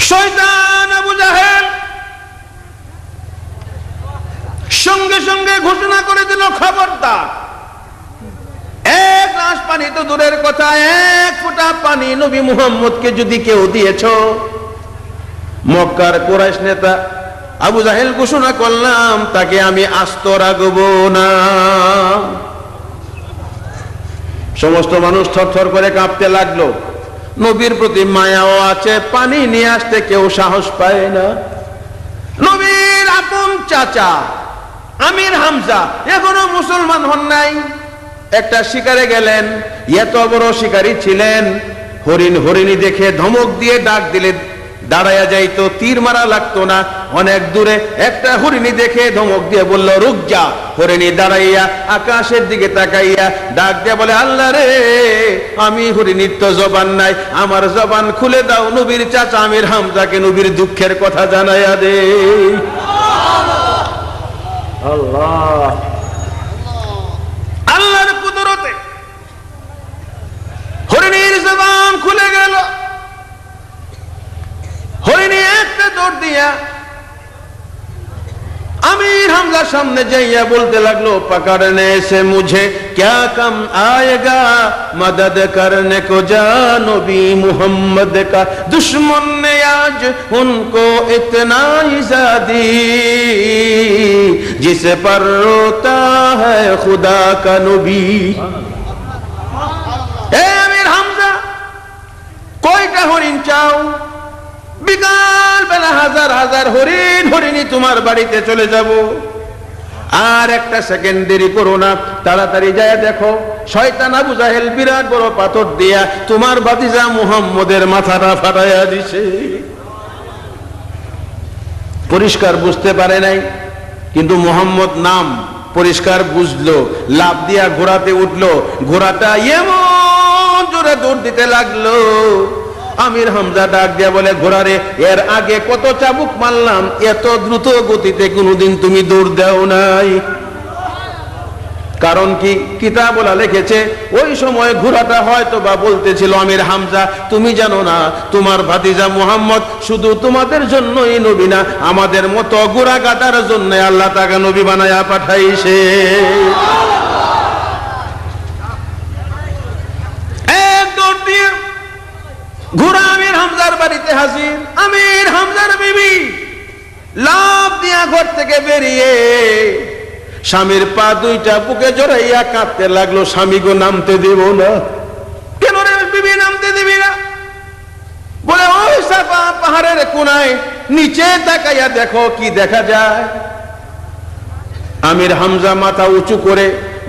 শয়তান আবু জাহেল সঙ্গে সঙ্গে ঘোষণা করে দিল, খবরদার, এক গ্লাস পানি তো দূরের কথা, এক ফোঁটা পানি নবী মুহাম্মদকে যদি কেউ দিয়েছ, মক্কার কুরাইশ নেতা আবু জাহেল ঘোষণা করলাম তাকে আমি আস্ত রাখবো না। সমস্ত মানুষ থরথর করে কাঁপতে লাগলো। নবীর প্রতি মায়াও আছে, পানি নিয়ে আসতে কেউ সাহস পায় না। নবীর আপন চাচা আমির হামজা এখনো মুসলমান হন নাই, একটা শিকারে গেলেন, এত বড় শিকারী ছিলেন, হরিণী দেখে ধমক দিয়ে ডাক দিলে দাঁড়ায়া যাইতো, তীর মারা লাগতো না। অনেক দূরে একটা হরিণী দেখে ধমক দিয়ে বলল, রুক যা। হরিণী দাঁড়াইয়া আকাশের দিকে তাকাইয়া ডাক দিয়ে বলে, আল্লাহ রে, আমি হরিণীর তো জবান নাই, আমার জবান খুলে দাও, নবীর চাচা আমির হামজাকে নবীর দুঃখের কথা জানাইয়া দে। আল্লাহ, আল্লাহর কুদরতে হরিণীর জবান খুলে গেল। হরিণী একটা দৌড় দিয়া আমির হামজার সামনে যাইয়া বলতে লাগলো, পকড়নে সে মুঝে क्या कम आएगा, मदद करने को जा नबी मुहम्मद का। दुश्मन ने आज उनको इतना इज़ा दी, जिस पर रोता है खुदा का नबी। আমির হামজা, কয়টা হরিণ চাও? বিকাল বেলা হাজার হাজার হরিণী তোমার বাড়িতে চলে যাব। আর একটা সেকেন্ড দেরি করো না, তাড়াতাড়ি যায় দেখো, শয়তান আবু জাহেল বিরাট বড় পাথর দিয়া তোমার ভাতিজা মুহাম্মদের মাথাটা ফাটাইয়া দিছে। পরিষ্কার বুঝতে পারে নাই, কিন্তু মুহাম্মদ নাম পরিষ্কার বুঝলো। লাফ দিয়া ঘোড়াতে উঠলো, ঘোড়াটা এমন জোরে দৌড় দিতে লাগলো। আমির হামজা ডাক দিয়া বলে, ঘোড়ারে, এর আগে কত চাবুক মারলাম, এত দ্রুত গতিতে কোনোদিন তুমি দৌড় দাও নাই। কারণ কি, কিতাবওয়ালা লিখেছে ওই সময় ঘোড়াটা হয়তো বা বলতেছিল আমির হামজা, তুমি জানো না তোমার ভাতিজা মুহাম্মদ শুধু তোমাদের জন্যই নবী না, আমাদের মতো ঘোড়া কাটার জন্য আল্লাহ তাকে নবী বানায়া পাঠাইছে। ঘোড়া আমির হামজার বাড়িতে হাজির। আমির হামজার বিবি লাফ দিয়া ঘর থেকে বেরিয়ে স্বামীর পা দুইটা বুকে জড়াইয়া কাঁদতে লাগলো, স্বামী গো নামতে দেব না। কেন রে বিবি নামতে দিবি না? বলে ওই সাফা পাহাড়ের কোনায় নিচে তাকাইয়া দেখো কি দেখা যায়। আমির হামজা মাথা উঁচু করে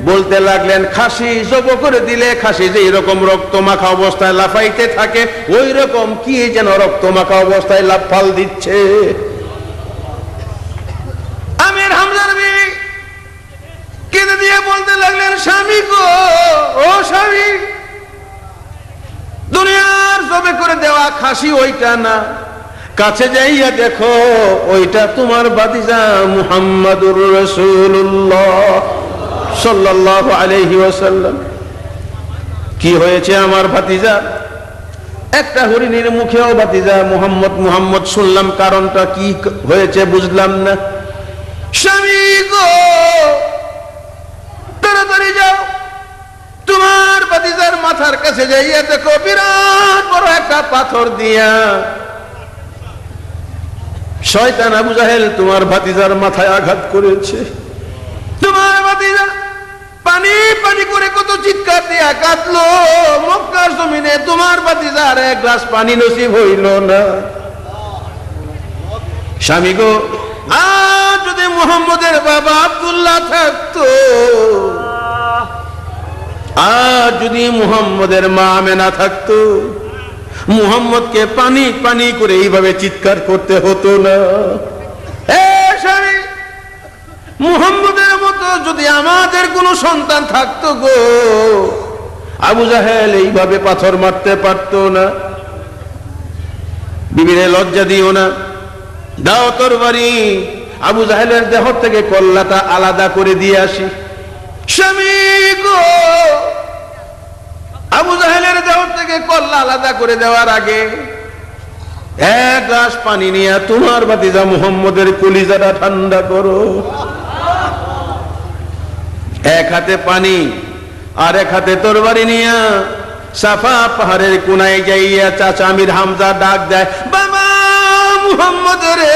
বলতে লাগলেন, খাসি জব করে দিলে খাসি যে এরকম রক্ত মাখা অবস্থায় লাফাইতে থাকে, ওই রকম কি যেন রক্ত মাখা অবস্থায় লাফাল দিচ্ছে। আমির হামজার বিবি কেঁদে দিয়ে বলতে লাগলেন, স্বামী গো, ও স্বামী, দুনিয়ার জবে করে দেওয়া খাসি ওইটা না, কাছে যাইয়া দেখো ওইটা তোমার ভাতিজা মুহাম্মাদুর রাসূলুল্লাহ সাল্লাল্লাহু আলাইহি ওয়াসাল্লাম। কি হয়েছে আমার ভাতিজা? একটা হরিণীর মুখেও ভাতিজা মুহাম্মদ মুহাম্মদ শুনলাম, কারণটা কি হয়েছে বুঝলাম না। স্বামী গো, তাড়াতাড়ি যাও, তোমার ভাতিজার মাথার কাছে যাইয়া দেখো বিরাট বড় একটা পাথর দিয়া শয়তান আবু জাহেল তোমার ভাতিজার মাথায় আঘাত করেছে। তোমার ভাতিজা পানি পানি করে কত চিৎকার দিয়া কাঁদলো, মক্কার জমিনে তোমার ভাতিজার এক গ্লাস পানি নসিব হইল না। স্বামী গো, আজ যদি মুহাম্মদের বাবা আব্দুল্লাহ থাকতো, আজ যদি মুহাম্মদের মা আমেনা থাকতো, মুহাম্মদকে পানি পানি করে এইভাবে চিৎকার করতে হতো না। মুহাম্মদের মতো যদি আমাদের কোনো সন্তান থাকতো গো, আবু জাহেল এইভাবে পাথর মারতে পারতো না। বিবিরে লজ্জা দিও না, দাও তরবারি, আবু জাহেলের দেহ থেকে কল্লাটা আলাদা করে দিয়ে আসি। স্বামী গো, আবু জাহেলের দেহ থেকে কল্লা আলাদা করে দেওয়ার আগে এক গ্লাস পানি নিয়ে তোমার ভাতিজা মুহাম্মদের কলিজাটা ঠান্ডা করো। এক হাতে পানি আর এক হাতে তরবারি নিয়া সাফা পাহাড়ের কোনায় যাইয়া চাচা আমির হামজা ডাক দেয়, বাবা মুহাম্মদ রে,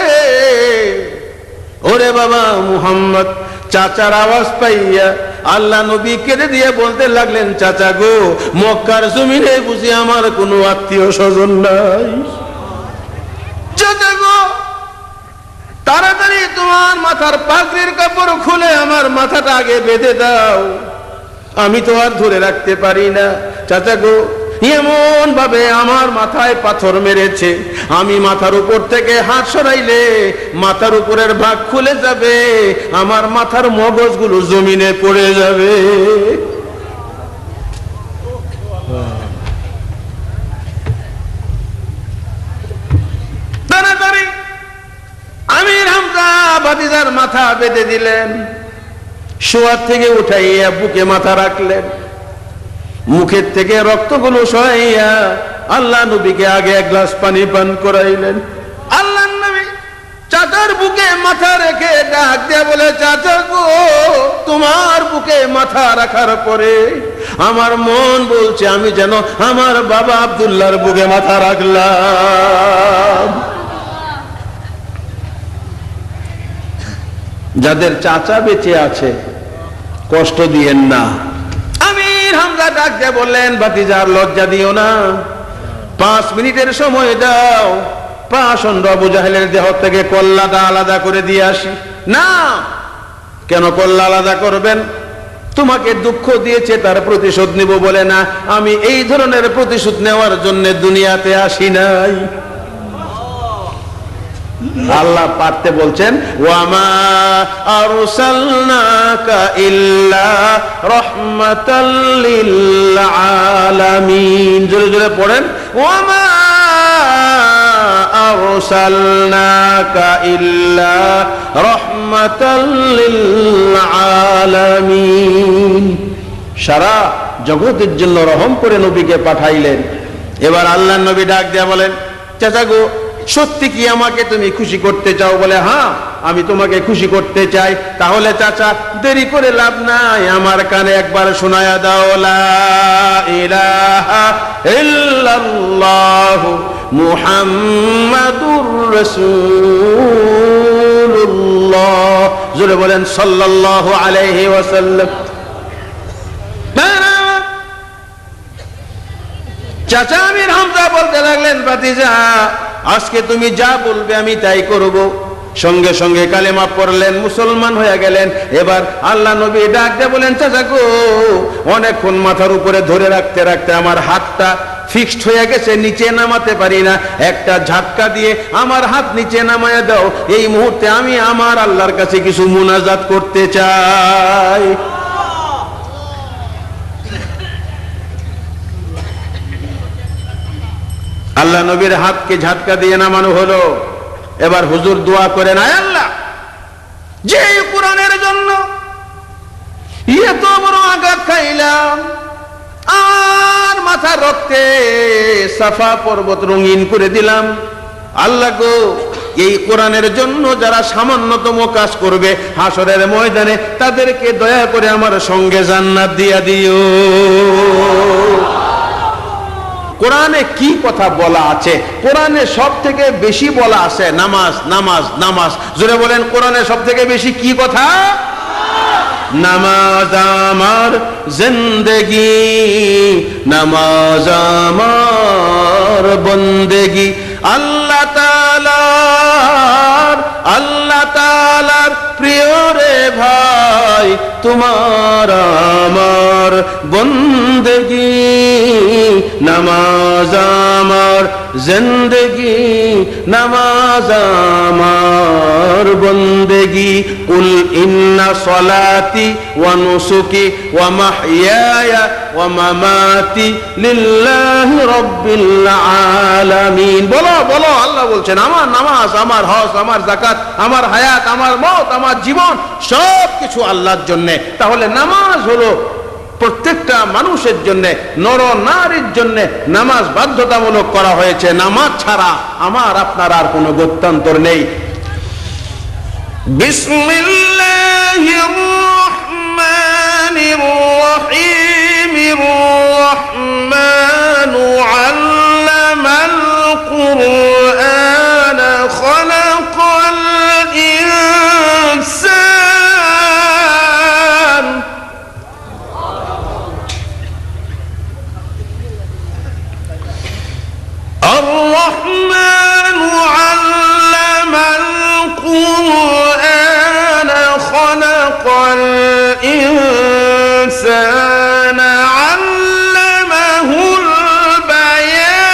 ওরে বাবা মুহাম্মদ। চাচার আওয়াজ পাইয়া আল্লাহ নবী কেঁদে দিয়ে বলতে লাগলেন, চাচা গো, মক্কার জমিনে বুঝি আমার কোনো আত্মীয় স্বজন নাই? চাচা গো, তাড়াতাড়ি তোমার মাথার পাগড়ির কাপড় খুলে আমার মাথাটা আগে বেঁধে দাও, আমি তো আর ধরে রাখতে পারি না। চাচা গো, এমন ভাবে আমার মাথায় পাথর মেরেছে, আমি মাথার উপর থেকে হাত সরাইলে মাথার উপরের ভাগ খুলে যাবে, আমার মাথার মগজগুলো জমিনে পড়ে যাবে। তাড়াতাড়ি আমির হামজা ভাতিজার মাথা বেঁধে দিলেন, শোয়ার থেকে উঠাইয়া বুকে মাথা রাখলেন, মুখের থেকে রক্তগুলো সরাইয়া আল্লাহ নবীকে আগে এক গ্লাস পানি পান করাইলেন। আল্লাহ নবী চাচার বুকে মাথা রেখে ডাক দিয়ে বলে, চাচা গো, তোমার বুকে মাথা রাখার পরে আমার মন বলছে আমি যেন আমার বাবা আব্দুল্লাহর বুকে মাথা রাখলাম। যাদের চাচা বেঁচে আছে কষ্ট দিয়েন না। আমির হামজা ডাক দিয়ে বললেন, ভাতিজার লজ্জা দিও না, 5 মিনিটের সময় দাও, পাষণ্ড আবু জাহেলের দেহ থেকে কল্লাটা আলাদা করে দিয়ে আসি। না, কেন কল্লা আলাদা করবেন? তোমাকে দুঃখ দিয়েছে তার প্রতিশোধ নিব বলে না, আমি এই ধরনের প্রতিশোধ নেওয়ার জন্য দুনিয়াতে আসি নাই। আল্লাহ পারতে বলছেন, ওয়ামা আরসালনাকা ইল্লা রাহমাতাল লিল আলামিন। জোরে জোরে পড়েন, ওয়ামা আরসালনাকা ইল্লা রাহমাতাল লিল আলামিন। সারা জগতের জন্য রহম করে নবীকে পাঠাইলেন। এবার আল্লাহর নবী ডাক দিয়া বলেন, চাচা গো, সত্যি কি আমাকে তুমি খুশি করতে চাও? বলে, হ্যাঁ, আমি তোমাকে খুশি করতে চাই। তাহলে চাচা, দেরি করে লাভ নাই, আমার কানে একবার শোনায়া দাও, লা ইলাহা ইল্লাল্লাহু মুহাম্মাদুর রাসূলুল্লাহ। জোরে বলেন সাল্লাল্লাহু আলাইহি ওয়াসাল্লাম। চাচা আমির হামজা বলতে লাগলেন, ভাতিজা, আজকে তুমি যা বলবে আমি তাই করব। সঙ্গে সঙ্গে কালেমা পড়লেন, মুসলমান হয়ে গেলেন। এবার আল্লাহ নবী ডাক দিয়ে বলেন, চাচা গো, অনেকক্ষণ মাথার উপরে ধরে রাখতে রাখতে আমার হাতটা ফিক্সড হয়ে গেছে, নিচে নামাতে পারি না। একটা ঝাটকা দিয়ে আমার হাত নিচে নামায় দাও। এই মুহূর্তে আমি আমার আল্লাহর কাছে কিছু মুনাজাত করতে চাই। আল্লাহ নবীর হাতকে ঝাটকা দিয়ে নামানো হলো। এবার হুজুর দোয়া করেন, আয় আল্লাহ, যে কোরআনের জন্য এত বড় আঘাত খাইলাম, আর মাথার রক্তে সাফা পর্বত রঙিন করে দিলাম, আল্লাহ গো, এই কোরআনের জন্য যারা সামান্যতম কাজ করবে হাসরের ময়দানে, তাদেরকে দয়া করে আমার সঙ্গে জান্নাত দিয়া দিও। কোরআনে কি কথা বলা আছে? কোরআনে সব থেকে বেশি বলা আছে নামাজ, নামাজ, নামাজ। জোরে বলেন, কোরআনে সব থেকে বেশি কি কথা? নামাজ আমার জিন্দেগি, নামাজ আমার বন্দেগি। আল্লাহ তাআলার প্রিয় রে ভাই, তোমার আমার বন্দেগি, নামাজ আমার জিন্দেগি, নামাজ আমার বন্দেগি। কুল ইন্না সলাতি ওয়া নুসুকি ওয়া মাহইয়ায়া ওয়া মামাতি লিল্লাহি রাব্বিল আলামিন। বলো বলো, আল্লাহ বলছেন, আমার নামাজ, আমার হজ, আমার যাকাত, আমার হায়াত, আমার মওত, আমার জীবন সব কিছু আল্লাহর জন্য। তাহলে নামাজ হলো প্রত্যেকটা মানুষের জন্য, নর নারীর জন্য নামাজ বাধ্যতামূলক করা হয়েছে। নামাজ ছাড়া আমার আপনার আর কোনো গত্যন্তর নেই। বিসমিল্লাহির রহমানির রহিম। রহমানু আল্লামাল কুরআন খালাকাল ইনসান। الرحمن علم القرآن خلق الإنسان علمه البيان.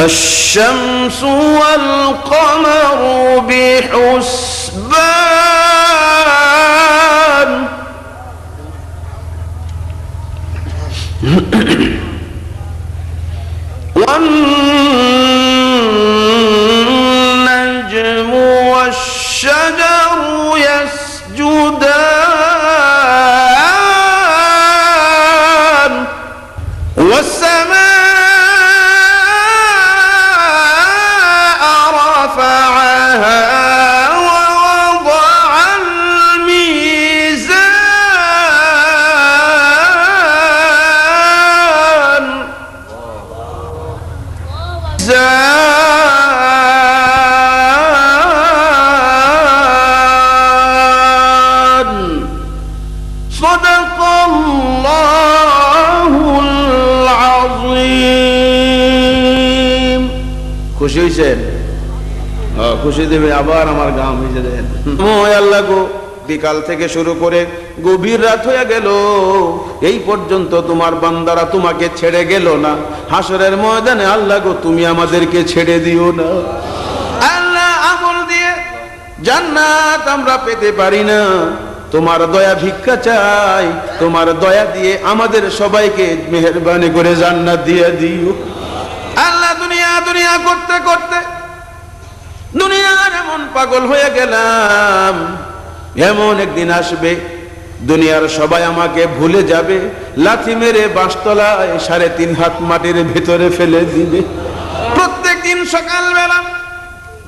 الشمس والقمر بحسبان. والنجم والشجر يسجدان. والسماء رفعها ووضع الميزان. صدق الله العظيم. খুশি হয়েছেন? খুশি দেবে, আবার আমার গাম ভিজে দেন। আল্লাহ গো, বিকাল থেকে শুরু করে গভীর রাত হয়ে গেল, এই পর্যন্ত তোমার বান্দারা তোমাকে ছেড়ে গেল না। হাসরের ময়দানে আল্লাহ গো, তুমি আমাদেরকে ছেড়ে দিও না। আল্লাহ, আমল দিয়ে জান্নাত আমরা পেতে পারি না, তোমার দয়া ভিক্ষা চাই, তোমার দয়া দিয়ে আমাদের সবাইকে মেহেরবানি করে জান্নাত দিয়ে দিও। আল্লাহ দুনিয়া দুনিয়া করতে করতে দুনিয়ার এমন পাগল হয়ে গেলাম, এমন একদিন আসবে দুনিয়ার সবাই আমাকে ভুলে যাবে, লাথি মেরে বাঁশতলায় 3.5 হাত মাটির ভিতরে ফেলে দিবে। প্রত্যেক দিন সকালবেলা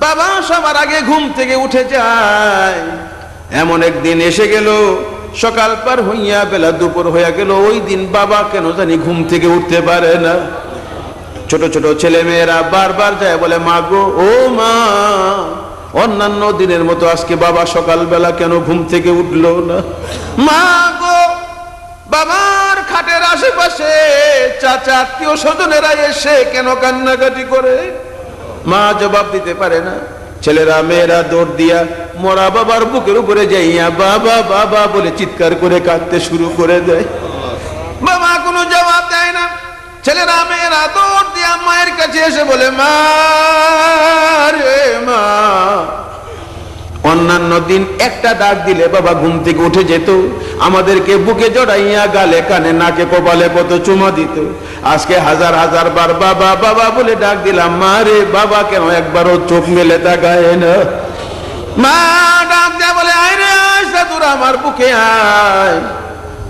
বাবা সবার আগে ঘুম থেকে উঠে যায়। এমন একদিন এসে গেল, সকাল পার হইয়া বেলা দুপুর হইয়া গেল, ওই দিন বাবা কেন জানি ঘুম থেকে উঠতে পারে না। ছোট ছোট ছেলে মেয়েরা বারবার যায় বলে, মা গো, ও মা, অন্যান্য দিনের মতো আজকে বাবা সকালবেলা কেন ঘুম থেকে উঠলো না? মা গো, বাবার খাটের আশেপাশে চাচা আত্মীয় স্বজনেরা এসে কেন কান্নাকাটি করে? মা জবাব দিতে পারে না। ছেলেরা মেয়েরা দৌড় দিয়া মরা বাবার বুকের উপরে যাইয়া বাবা বাবা বলে চিৎকার করে কাঁদতে শুরু করে দেয়। বাবা কোনো জবাব দেয় না। ছেলেরা মেয়েরা দৌড় দিয়া মায়ের কাছে এসে বলে, মা রে মা। অন্যান্য দিন একটা ডাক দিলে বাবা ঘুম থেকে উঠে যেত, আমাদেরকে বুকে জড়াইয়া গালে কানে নাকে কপালে কত চুমা দিত। আজকে হাজার হাজার বার বাবা বাবা বলে ডাক দিলাম, মা রে বাবা কেন একবারও চোখ মেলে তাকায় না? মা ডাক দেয়া বলে, আয় রে আয়সা, তোরা আমার বুকে আয়।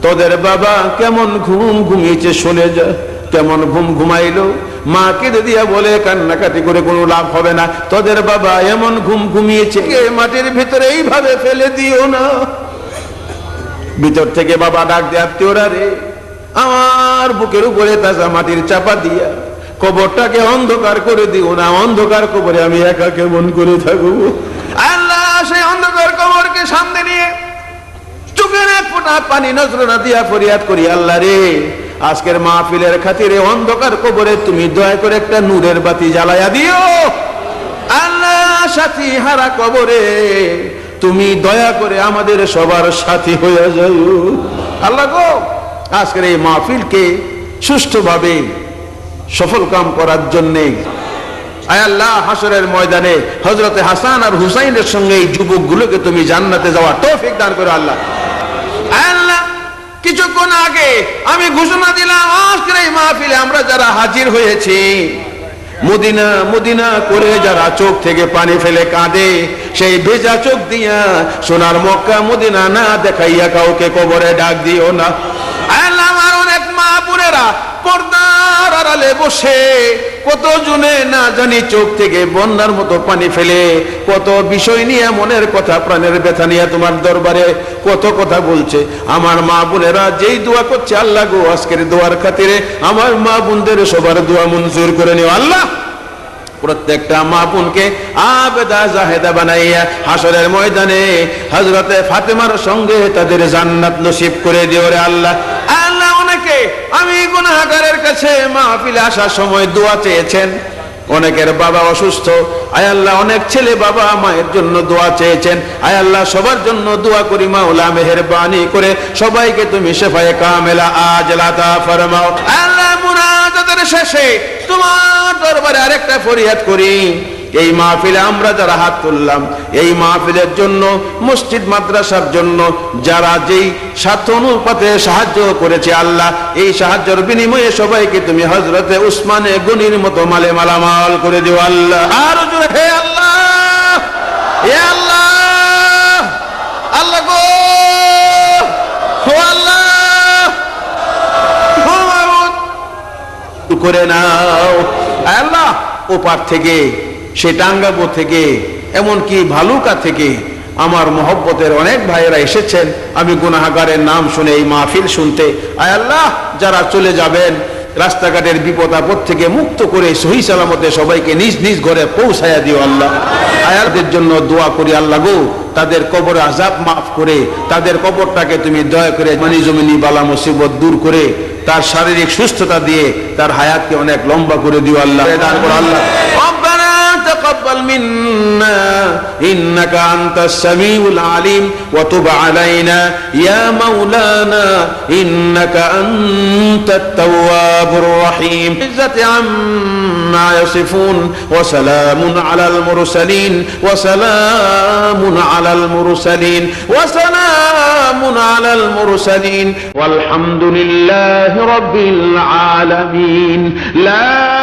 তোদের বাবা কেমন ঘুম ঘুমিয়েছে শুনে যা। কেমন ঘুম ঘুমাইলো? মা কেঁদে দিয়া বলে, কান্নাকাটি করে কোনো লাভ হবে না, তোদের বাবা এমন ঘুম ঘুমিয়েছে, মাটির ভিতরে এইভাবে ফেলে দিও না। ভিতর থেকে বাবা ডাক দেয়, আত্মীয়রা রে, আমার বুকের উপরে তাজা মাটির চাপা দিয়া কবরটাকে অন্ধকার করে দিও না। অন্ধকার কবরে আমি একা কেমন করে থাকবো? আল্লাহ সেই অন্ধকার কবরকে সামনে নিয়ে চোখের এক ফোঁটা পানি নজরানা দিয়া ফরিয়াদ করি, আল্লাহ রে, আজকের মাহফিলের খাতিরে অন্ধকার কবরে তুমি দয়া করে একটা নূরের বাতি জ্বালায়া দিও। আল্লাহ সাথী হারা কবরে তুমি দয়া করে আমাদের সবার সাথী হয়ে যাও। আল্লাহ গো, আজকের এই মাহফিলকে সুষ্ঠুভাবে সফল কাম করার জন্যে আয় আল্লাহ, হাসরের ময়দানে হযরতে হাসান আর হুসাইনের সঙ্গে এই যুবকগুলোকে তুমি জান্নাতে যাওয়ার তৌফিক দান করো। আল্লাহ আল্লাহ, কিছুক্ষণ আগে আমি ঘোষণা দিলাম, আজকের এই মাহফিলে আমরা যারা হাজির হয়েছি, মদিনা মদিনা করে যারা চোখ থেকে পানি ফেলে কাঁদে, সেই ভেজা চোখ দিয়া সোনার মক্কা মদিনা না দেখাইয়া কাউকে কবরে ডাক দিও না। আল্লাহ, আমার অনেক মা বোনেরা পর্দার আড়ালে বসে কত জনে না জানি চোখ থেকে বন্যার মতো পানি ফেলে কত বিষয় নিয়ে, মনের কথা প্রাণের ব্যথা নিয়ে তোমার দরবারে কত কথা বলছে। আমার মা বোনেরা যেই দোয়া করছে, আল্লাহ গো, আজকের দোয়ার খাতিরে আমার মা বোনদের সবার দোয়া মঞ্জুর করে নিও। আল্লাহ, প্রত্যেকটা মা বোনকে আবেদা জাহেদা বানাইয়া হাসরের ময়দানে হযরতে ফাতেমার সঙ্গে তাদের জান্নাত নসিব করে দিও রে আল্লাহ। আল্লাহ, অনেকে আমি গুনাহগারের কাছে মাহফিলে আসার সময় দোয়া চেয়েছেন, অনেকের বাবা অসুস্থ, আয় আল্লাহ, অনেক ছেলে বাবা মায়ের জন্য দোয়া চেয়েছেন, আয় আল্লাহ, সবার জন্য দোয়া করি, মাওলা মেহেরবানি করে সবাইকে তুমি শেফায়ে কামেলা আজলা আতা ফরমাও। আল্লাহ, মুনাজাতের শেষে তোমার দরবারে আরেকটা ফরিয়াদ করি, এই মাহফিলে আমরা যারা হাত তুললাম, এই মাহফিলের জন্য, মসজিদ মাদ্রাসার জন্য যারা যেই স্বার্থ অনুপাতে সাহায্য করেছে, আল্লাহ, এই সাহায্যের বিনিময়ে সবাইকে তুমি হযরতে উসমানে গনির মতো মালে মালামাল করে দিও। আল্লাহ, আর জোরে হে আল্লাহ, হে আল্লাহ, আল্লাহ গো, ও আল্লাহ, করে নাও। আল্লাহ, ওপার থেকে, সে টাঙ্গাবো থেকে, এমনকি ভালুকা থেকে আমার মহব্বতের অনেক ভাইয়েরা এসেছেন। আমি গুনাহগারের নাম শুনে এই মাহফিল শুনতে, আয় আল্লাহ, যারা চলে যাবেন রাস্তাঘাটের বিপদ আপদ থেকে মুক্ত করে সহি সালামতে সবাইকে নিজ নিজ ঘরে পৌঁছায়া দিও। আল্লাহ, আয়াতদের জন্য দোয়া করি, আল্লাহ গো, তাদের কবর আযাব মাফ করে তাদের কবরটাকে তুমি দয়া করে মানি জমিনি বালা মুসিবত দূর করে তার শারীরিক সুস্থতা দিয়ে তার হায়াতকে অনেক লম্বা করে দিও। আল্লাহ, দান করো। আল্লাহ, تقبل منا إنك أنت السميع العليم وتب علينا يا مولانا إنك أنت التواب التواب الرحيم عزة عما يصفون وسلام على المرسلين وسلام على المرسلين وسلام على المرسلين والحمد لله رب العالمين لا